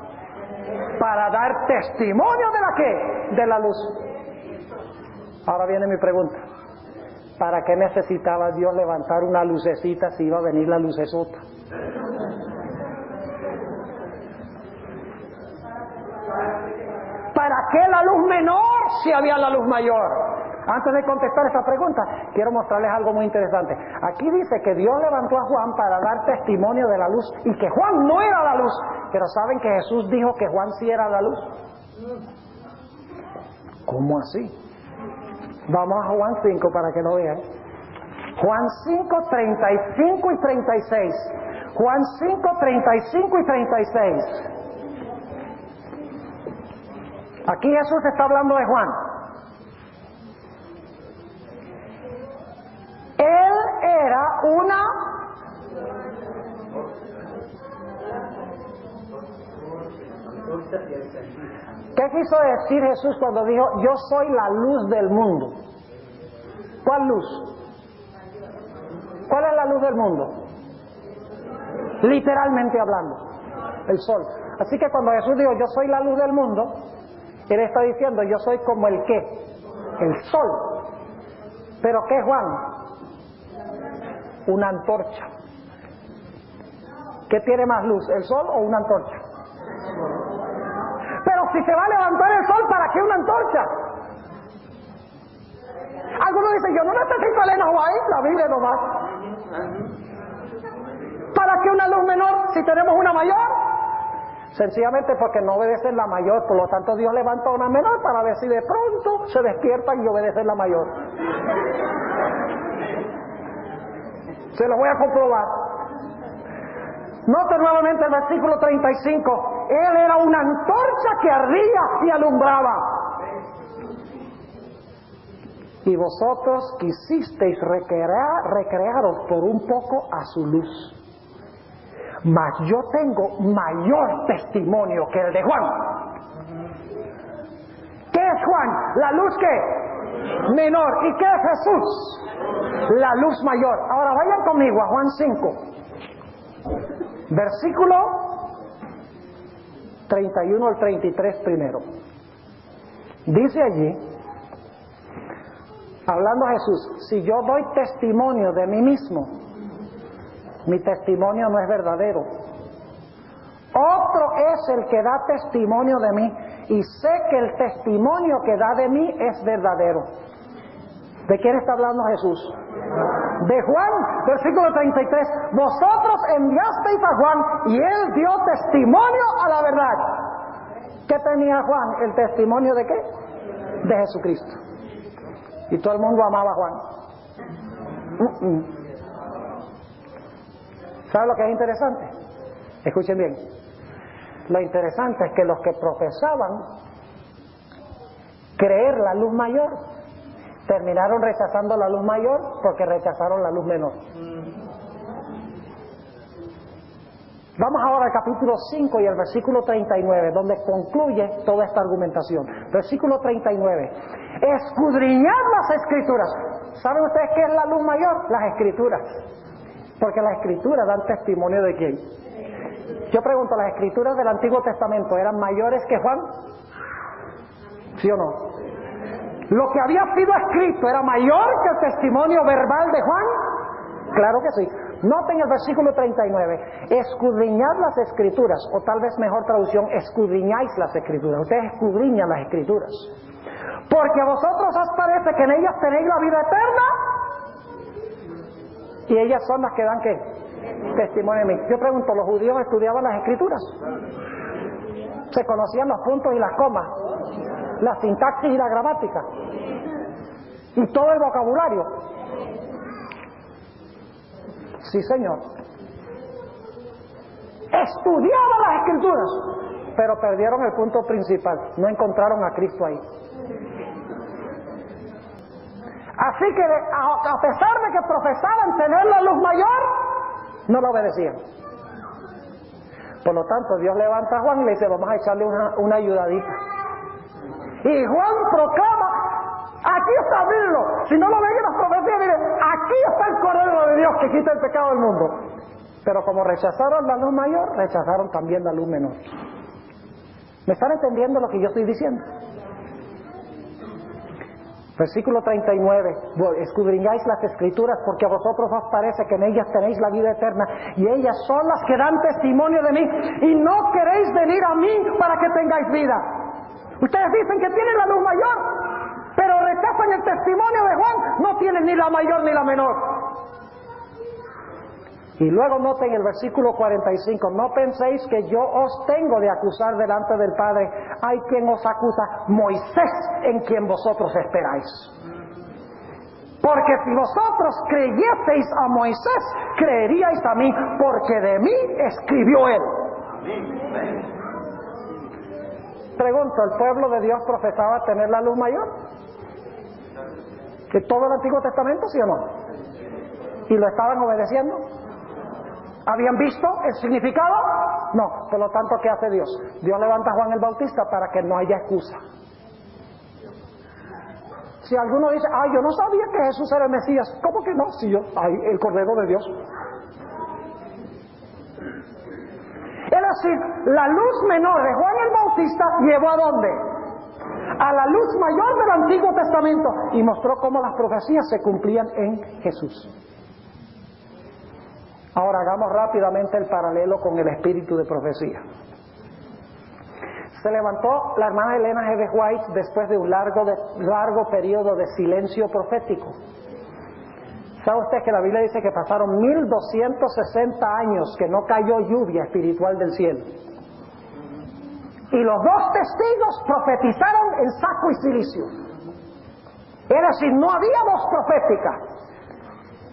Para dar testimonio de la ¿qué? De la luz. Ahora viene mi pregunta. ¿Para qué necesitaba Dios levantar una lucecita si iba a venir la lucesota? ¿Para qué la luz menor si había la luz mayor? Antes de contestar esa pregunta, quiero mostrarles algo muy interesante. Aquí dice que Dios levantó a Juan para dar testimonio de la luz y que Juan no era la luz. Pero ¿saben que Jesús dijo que Juan sí era la luz? ¿Cómo así? Vamos a Juan 5 para que lo vean. Juan 5, 35 y 36. Juan 5, 35 y 36. Aquí Jesús está hablando de Juan. Él era una... ¿Qué quiso decir Jesús cuando dijo, yo soy la luz del mundo? ¿Cuál luz? ¿Cuál es la luz del mundo? Literalmente hablando, el sol. Así que cuando Jesús dijo, yo soy la luz del mundo, Él está diciendo, yo soy como el ¿qué? El sol. ¿Pero qué es Juan? Una antorcha. ¿Qué tiene más luz, el sol o una antorcha? Pero si se va a levantar el sol, ¿para qué una antorcha? Algunos dicen, yo no necesito a Elena White, la Biblia nomás. ¿Para qué una luz menor si tenemos una mayor? Sencillamente porque no obedecen la mayor, por lo tanto Dios levanta una menor para ver si de pronto se despiertan y obedecen la mayor. Se lo voy a comprobar. Note nuevamente el versículo 35. Él era una antorcha que ardía y alumbraba. Y vosotros quisisteis recrearos por un poco a su luz. Mas yo tengo mayor testimonio que el de Juan. ¿Qué es Juan? La luz ¿qué? Menor. ¿Y qué es Jesús? La luz mayor. Ahora vayan conmigo a Juan 5. Versículo 31 al 33 primero. Dice allí, hablando a Jesús, si yo doy testimonio de mí mismo, mi testimonio no es verdadero. Otro es el que da testimonio de mí, y sé que el testimonio que da de mí es verdadero. ¿De quién está hablando Jesús? De Juan, versículo 33. Vosotros enviasteis a Juan y él dio testimonio a la verdad. ¿Qué tenía Juan? ¿El testimonio de qué? De Jesucristo. Y todo el mundo amaba a Juan. ¿Sabe lo que es interesante? Escuchen bien. Lo interesante es que los que profesaban creer la luz mayor terminaron rechazando la luz mayor porque rechazaron la luz menor. Vamos ahora al capítulo 5 y el versículo 39, donde concluye toda esta argumentación. Versículo 39. Escudriñad las escrituras. ¿Saben ustedes qué es la luz mayor? Las escrituras. Porque las escrituras dan testimonio de quién. Yo pregunto, ¿las escrituras del Antiguo Testamento eran mayores que Juan? ¿Sí o no? ¿Lo que había sido escrito era mayor que el testimonio verbal de Juan? Claro que sí. Noten el versículo 39. Escudriñad las escrituras, o tal vez mejor traducción, escudriñáis las escrituras. Ustedes escudriñan las escrituras. Porque a vosotros os parece que en ellas tenéis la vida eterna. Y ellas son las que dan ¿qué? Testimonio de mí. Yo pregunto, ¿los judíos estudiaban las escrituras? ¿Se conocían los puntos y las comas? La sintaxis y la gramática. Y todo el vocabulario. Sí, señor. Estudiaban las escrituras, pero perdieron el punto principal. No encontraron a Cristo ahí. Así que a pesar de que profesaban tener la luz mayor, no la obedecían. Por lo tanto, Dios levanta a Juan y le dice, vamos a echarle una ayudadita. Y Juan proclama, aquí está, mírenlo. Si no lo ven en las profecías, miren, aquí está el Cordero de Dios que quita el pecado del mundo. Pero como rechazaron la luz mayor, rechazaron también la luz menor. ¿Me están entendiendo lo que yo estoy diciendo? Versículo 39. Escudriñáis las escrituras porque a vosotros os parece que en ellas tenéis la vida eterna y ellas son las que dan testimonio de mí y no queréis venir a mí para que tengáis vida. Ustedes dicen que tienen la luz mayor, pero rechazan el testimonio de Juan. No tienen ni la mayor ni la menor. Y luego noten el versículo 45. No penséis que yo os tengo de acusar delante del Padre. Hay quien os acusa, Moisés, en quien vosotros esperáis. Porque si vosotros creyeseis a Moisés, creeríais a mí, porque de mí escribió él. Pregunto, ¿el pueblo de Dios profesaba tener la luz mayor? ¿De todo el Antiguo Testamento, sí o no? ¿Y lo estaban obedeciendo? ¿Habían visto el significado? No. Por lo tanto, ¿qué hace Dios? Dios levanta a Juan el Bautista para que no haya excusa. Si alguno dice, yo no sabía que Jesús era el Mesías. ¿Cómo que no? Si yo, el Cordero de Dios. Es decir, la luz menor de Juan el Bautista llevó ¿a dónde? A la luz mayor del Antiguo Testamento y mostró cómo las profecías se cumplían en Jesús. Ahora hagamos rápidamente el paralelo con el espíritu de profecía. Se levantó la hermana Elena G. de White después de un largo periodo de silencio profético. ¿Sabe usted que la Biblia dice que pasaron 1260 años que no cayó lluvia espiritual del cielo? Y los dos testigos profetizaron en saco y cilicio. Es decir, no había voz profética.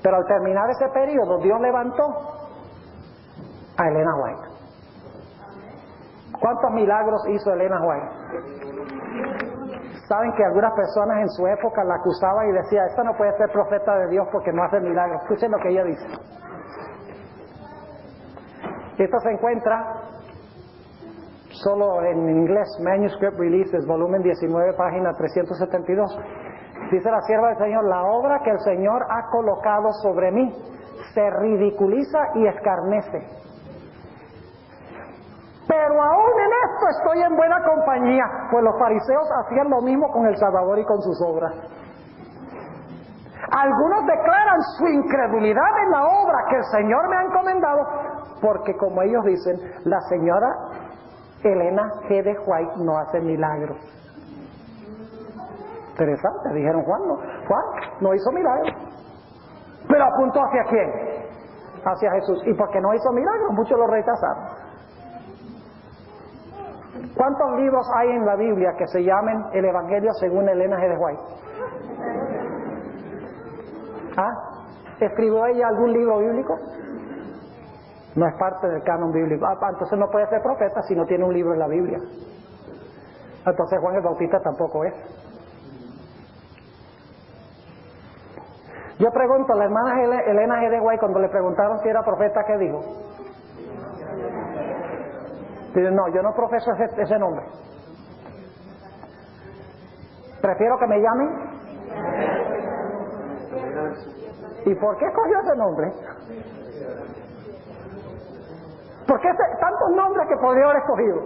Pero al terminar ese periodo, Dios levantó a Elena White. ¿Cuántos milagros hizo Elena White? Saben que algunas personas en su época la acusaban y decían, esta no puede ser profeta de Dios porque no hace milagros. Escuchen lo que ella dice. Esto se encuentra solo en inglés, Manuscript Releases, volumen 19, página 372. Dice la sierva del Señor, la obra que el Señor ha colocado sobre mí se ridiculiza y escarnece. Pero aún en esto estoy en buena compañía, pues los fariseos hacían lo mismo con el Salvador y con sus obras. Algunos declaran su incredulidad en la obra que el Señor me ha encomendado, porque como ellos dicen, la señora Elena G. de White no hace milagros. Interesante, dijeron Juan no hizo milagros. Pero apuntó ¿hacia quién? Hacia Jesús. Y porque no hizo milagros, muchos lo rechazaron. ¿Cuántos libros hay en la Biblia que se llamen el Evangelio según Elena G. de White? ¿Ah? ¿Escribió ella algún libro bíblico? No es parte del canon bíblico. Entonces no puede ser profeta si no tiene un libro en la Biblia. Entonces Juan el Bautista tampoco es. Yo pregunto, la hermana Elena G. de White, cuando le preguntaron si era profeta, ¿qué dijo? Dice, no, yo no profeso ese nombre. Prefiero que me llamen. ¿Y por qué escogió ese nombre? ¿Por qué tantos nombres que podría haber escogido?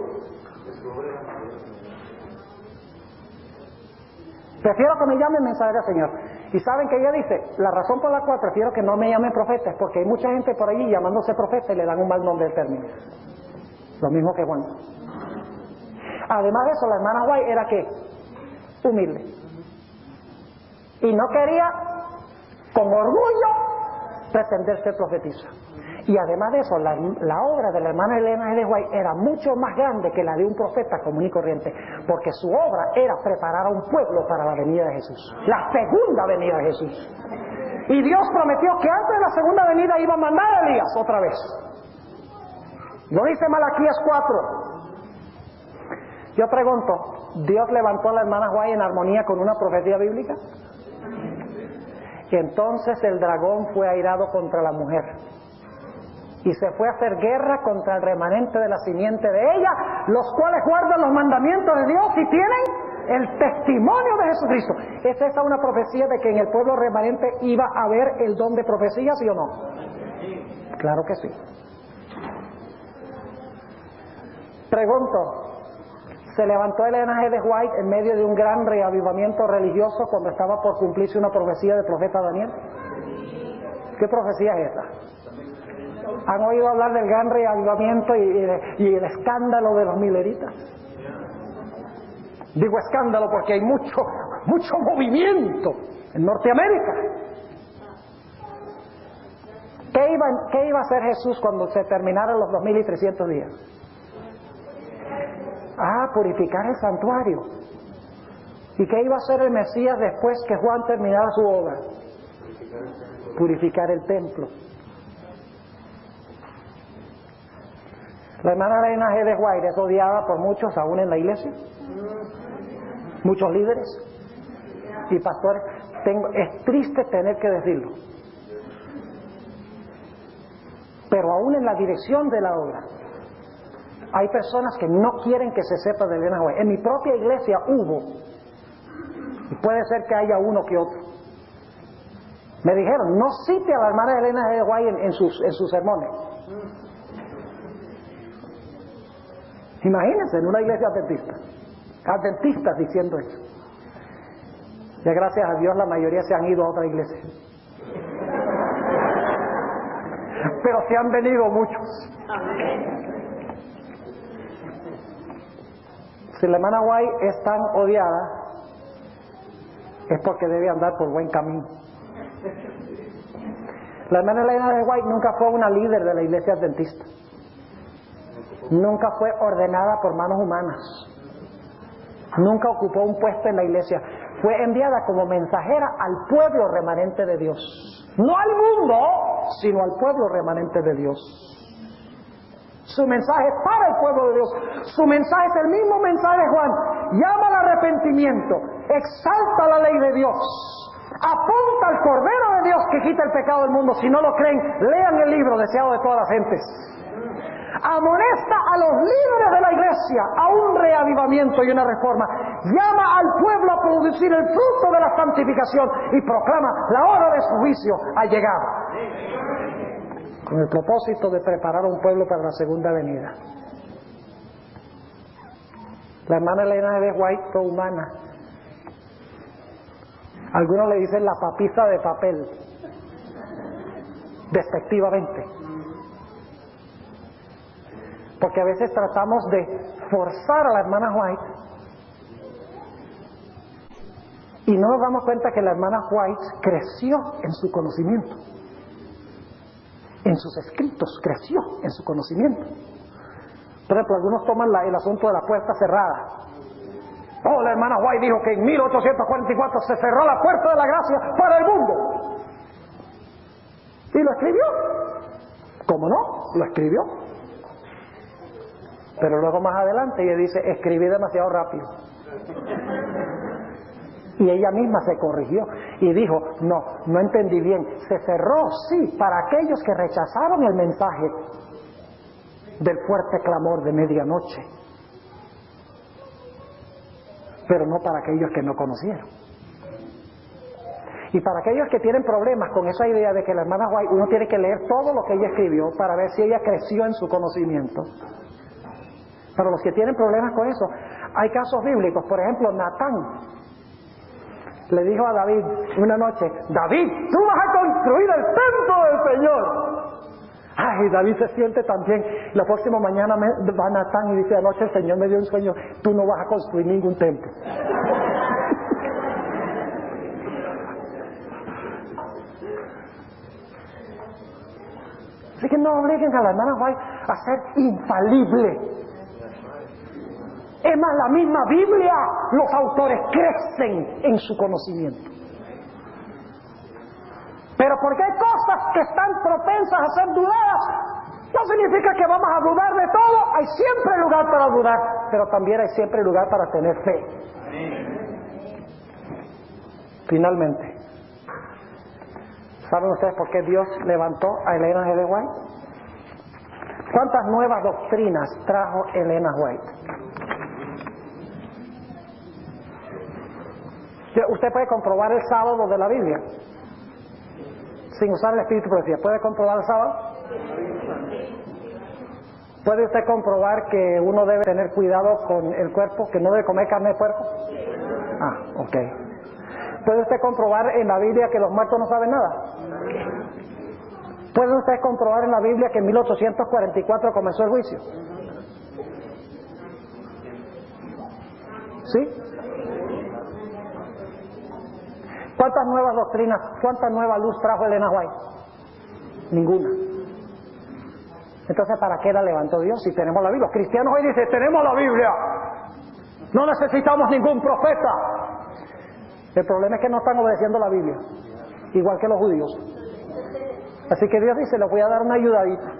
Prefiero que me llamen mensajero del Señor. Y saben que ella dice, la razón por la cual prefiero que no me llamen profeta es porque hay mucha gente por allí llamándose profeta y le dan un mal nombre al término. Lo mismo que Juan. Además de eso, la hermana White era ¿qué? Humilde. Y no quería, con orgullo, pretender ser profetisa. Y además de eso, la obra de la hermana Elena G. de White era mucho más grande que la de un profeta común y corriente, porque su obra era preparar a un pueblo para la venida de Jesús, la segunda venida de Jesús. Y Dios prometió que antes de la segunda venida iba a mandar a Elías otra vez. Lo dice Malaquías 4. Yo pregunto, ¿Dios levantó a la hermana White en armonía con una profecía bíblica? Y entonces el dragón fue airado contra la mujer y se fue a hacer guerra contra el remanente de la simiente de ella, los cuales guardan los mandamientos de Dios y tienen el testimonio de Jesucristo. ¿Es esa una profecía de que en el pueblo remanente iba a haber el don de profecía, sí o no? Claro que sí. Pregunto, ¿se levantó Elena G. de White en medio de un gran reavivamiento religioso cuando estaba por cumplirse una profecía del profeta Daniel? ¿Qué profecía es esa? ¿Han oído hablar del gran reavivamiento y el escándalo de los mileritas? Digo escándalo porque hay mucho movimiento en Norteamérica. ¿Qué iba a hacer Jesús cuando se terminaran los 2300 días? Purificar el santuario. ¿Y qué iba a hacer el Mesías después que Juan terminara su obra? Purificar el templo. La hermana Elena G. de White es odiada por muchos aún en la iglesia, muchos líderes y pastores. Es triste tener que decirlo, pero aún en la dirección de la obra hay personas que no quieren que se sepa de Elena White. En mi propia iglesia hubo, y puede ser que haya uno que otro, me dijeron, no cite a la hermana Elena G. de White en sus sermones. Imagínense, en una iglesia adventista, adventistas diciendo eso. Ya gracias a Dios la mayoría se han ido a otra iglesia, pero se han venido muchos. Si la hermana White es tan odiada, es porque debe andar por buen camino. La hermana Elena de White nunca fue una líder de la iglesia adventista. Nunca fue ordenada por manos humanas. Nunca ocupó un puesto en la iglesia. Fue enviada como mensajera al pueblo remanente de Dios. No al mundo, sino al pueblo remanente de Dios. Su mensaje es para el pueblo de Dios. Su mensaje es el mismo mensaje de Juan. Llama al arrepentimiento. Exalta la ley de Dios. Apunta al Cordero de Dios que quita el pecado del mundo. Si no lo creen, lean el libro deseado de todas las gentes. Amonesta a los líderes de la iglesia a un reavivamiento y una reforma. Llama al pueblo a producir el fruto de la santificación y proclama: la hora de su juicio ha llegado, con el propósito de preparar a un pueblo para la segunda venida. La hermana Elena de White fue humana. Algunos le dicen la papisa de papel, despectivamente. Porque a veces tratamos de forzar a la hermana White y no nos damos cuenta que la hermana White creció en su conocimiento. En sus escritos creció en su conocimiento. Por ejemplo, algunos toman el asunto de la puerta cerrada. Oh, la hermana White dijo que en 1844 se cerró la puerta de la gracia para el mundo. Y lo escribió. ¿Cómo no? Lo escribió. Pero luego más adelante ella dice, escribí demasiado rápido. Y ella misma se corrigió y dijo, no entendí bien. Se cerró, sí, para aquellos que rechazaron el mensaje del fuerte clamor de medianoche, pero no para aquellos que no conocieron. Y para aquellos que tienen problemas con esa idea de que la hermana White, uno tiene que leer todo lo que ella escribió para ver si ella creció en su conocimiento. Para los que tienen problemas con eso, hay casos bíblicos. Por ejemplo, Natán le dijo a David una noche, David, tú vas a construir el templo del Señor. Ay, David se siente también. La próxima mañana va Natán y dice, anoche el Señor me dio un sueño, tú no vas a construir ningún templo. Así que no obliguen a la hermana White a ser infalible. Es más, la misma Biblia, los autores crecen en su conocimiento. Pero porque hay cosas que están propensas a ser dudadas, no significa que vamos a dudar de todo. Hay siempre lugar para dudar, pero también hay siempre lugar para tener fe. Finalmente, ¿saben ustedes por qué Dios levantó a Elena G. White? ¿Cuántas nuevas doctrinas trajo Elena White? Usted puede comprobar el sábado de la Biblia sin usar el espíritu de profecía. ¿Puede comprobar el sábado? ¿Puede usted comprobar que uno debe tener cuidado con el cuerpo, que no debe comer carne de puerco? Ah, ok. ¿Puede usted comprobar en la Biblia que los muertos no saben nada? ¿Puede usted comprobar en la Biblia que en 1844 comenzó el juicio? ¿Sí? ¿Cuántas nuevas doctrinas, cuánta nueva luz trajo Elena White? Ninguna. Entonces, ¿para qué la levantó Dios si tenemos la Biblia? Los cristianos hoy dicen, tenemos la Biblia, no necesitamos ningún profeta. El problema es que no están obedeciendo la Biblia, igual que los judíos. Así que Dios dice, les voy a dar una ayudadita.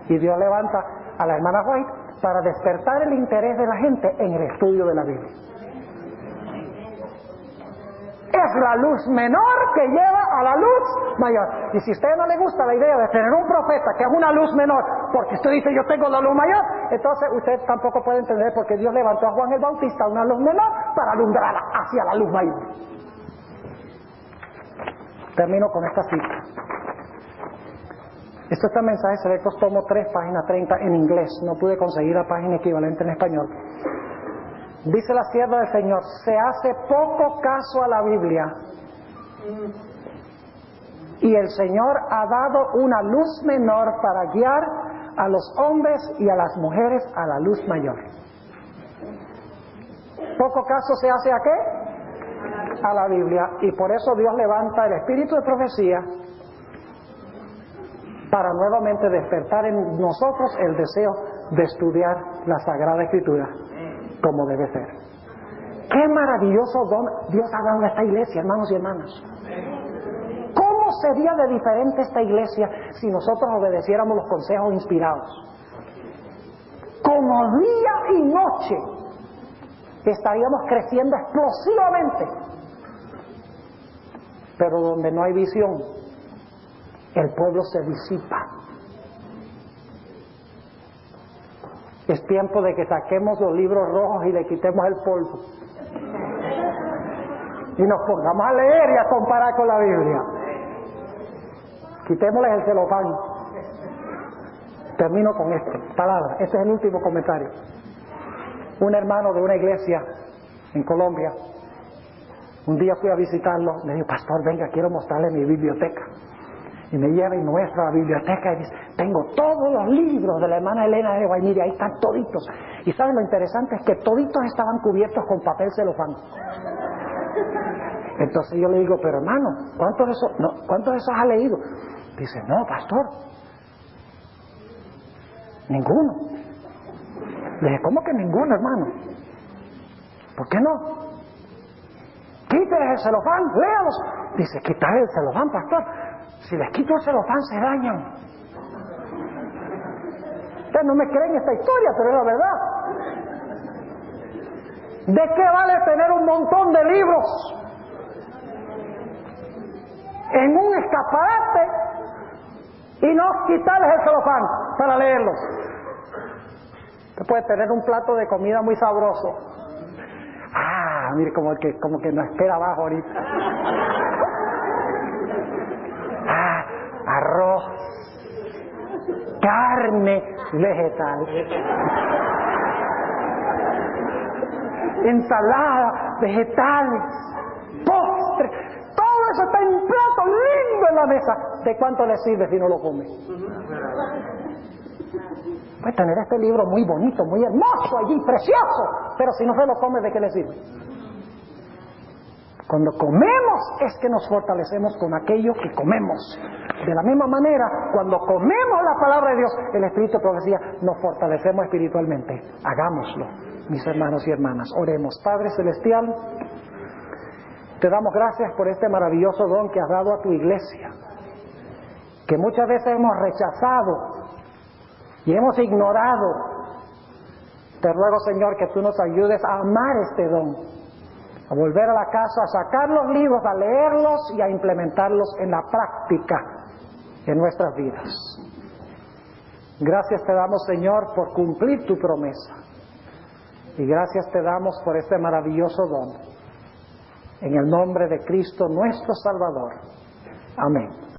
Y Dios levanta a la hermana White para despertar el interés de la gente en el estudio de la Biblia. Es la luz menor que lleva a la luz mayor. Y si a usted no le gusta la idea de tener un profeta que es una luz menor, porque usted dice yo tengo la luz mayor, entonces usted tampoco puede entender por qué Dios levantó a Juan el Bautista una luz menor para alumbrar hacia la luz mayor. Termino con esta cita. Esto está en Mensajes Selectos, tomo 3, página 30 en inglés. No pude conseguir la página equivalente en español. Dice la sierva del Señor, se hace poco caso a la Biblia y el Señor ha dado una luz menor para guiar a los hombres y a las mujeres a la luz mayor. ¿Poco caso se hace a qué? A la Biblia. Y por eso Dios levanta el espíritu de profecía para nuevamente despertar en nosotros el deseo de estudiar la Sagrada Escritura como debe ser. Qué maravilloso don Dios ha dado a esta iglesia, hermanos y hermanas. ¿Cómo sería de diferente esta iglesia si nosotros obedeciéramos los consejos inspirados? Como día y noche estaríamos creciendo explosivamente. Pero donde no hay visión, el pueblo se disipa. Es tiempo de que saquemos los libros rojos y le quitemos el polvo y nos pongamos a leer y a comparar con la Biblia. Quitémosles el celofán. Termino con esto, palabra. Este es el último comentario. Un hermano de una iglesia en Colombia, un día fui a visitarlo, le dije, pastor, venga, quiero mostrarle mi biblioteca. Y me lleva y muestra la biblioteca y dice, tengo todos los libros de la hermana Elena de White, mire, ahí están toditos. Y ¿saben lo interesante? Es que toditos estaban cubiertos con papel celofán. Entonces yo le digo, pero hermano, ¿cuántos de esos has leído? Dice, no, pastor, ninguno. Le dije, ¿cómo que ninguno, hermano? ¿Por qué no? Quítales el celofán, léalos. Dice, quitar el celofán, pastor. Si les quito el celofán se dañan. Ustedes no me creen esta historia, pero es la verdad. ¿De qué vale tener un montón de libros en un escaparate y no quitarles el celofán para leerlos? Usted puede tener un plato de comida muy sabroso. Ah, mire, como que nos espera abajo ahorita. Ah, arroz, carne vegetal, ensalada, vegetales, postre, todo eso está en un plato lindo en la mesa. ¿De cuánto le sirve si no lo come? Puede tener este libro muy bonito, muy hermoso allí, precioso, pero si no se lo come, ¿de qué le sirve? Cuando comemos es que nos fortalecemos con aquello que comemos. De la misma manera, cuando comemos la palabra de Dios, el Espíritu de profecía, nos fortalecemos espiritualmente. Hagámoslo, mis hermanos y hermanas. Oremos. Padre Celestial, te damos gracias por este maravilloso don que has dado a tu iglesia, que muchas veces hemos rechazado y hemos ignorado. Te ruego, Señor, que tú nos ayudes a amar este don, a volver a la casa, a sacar los libros, a leerlos y a implementarlos en la práctica en nuestras vidas. Gracias te damos, Señor, por cumplir tu promesa. Y gracias te damos por este maravilloso don. En el nombre de Cristo nuestro Salvador. Amén.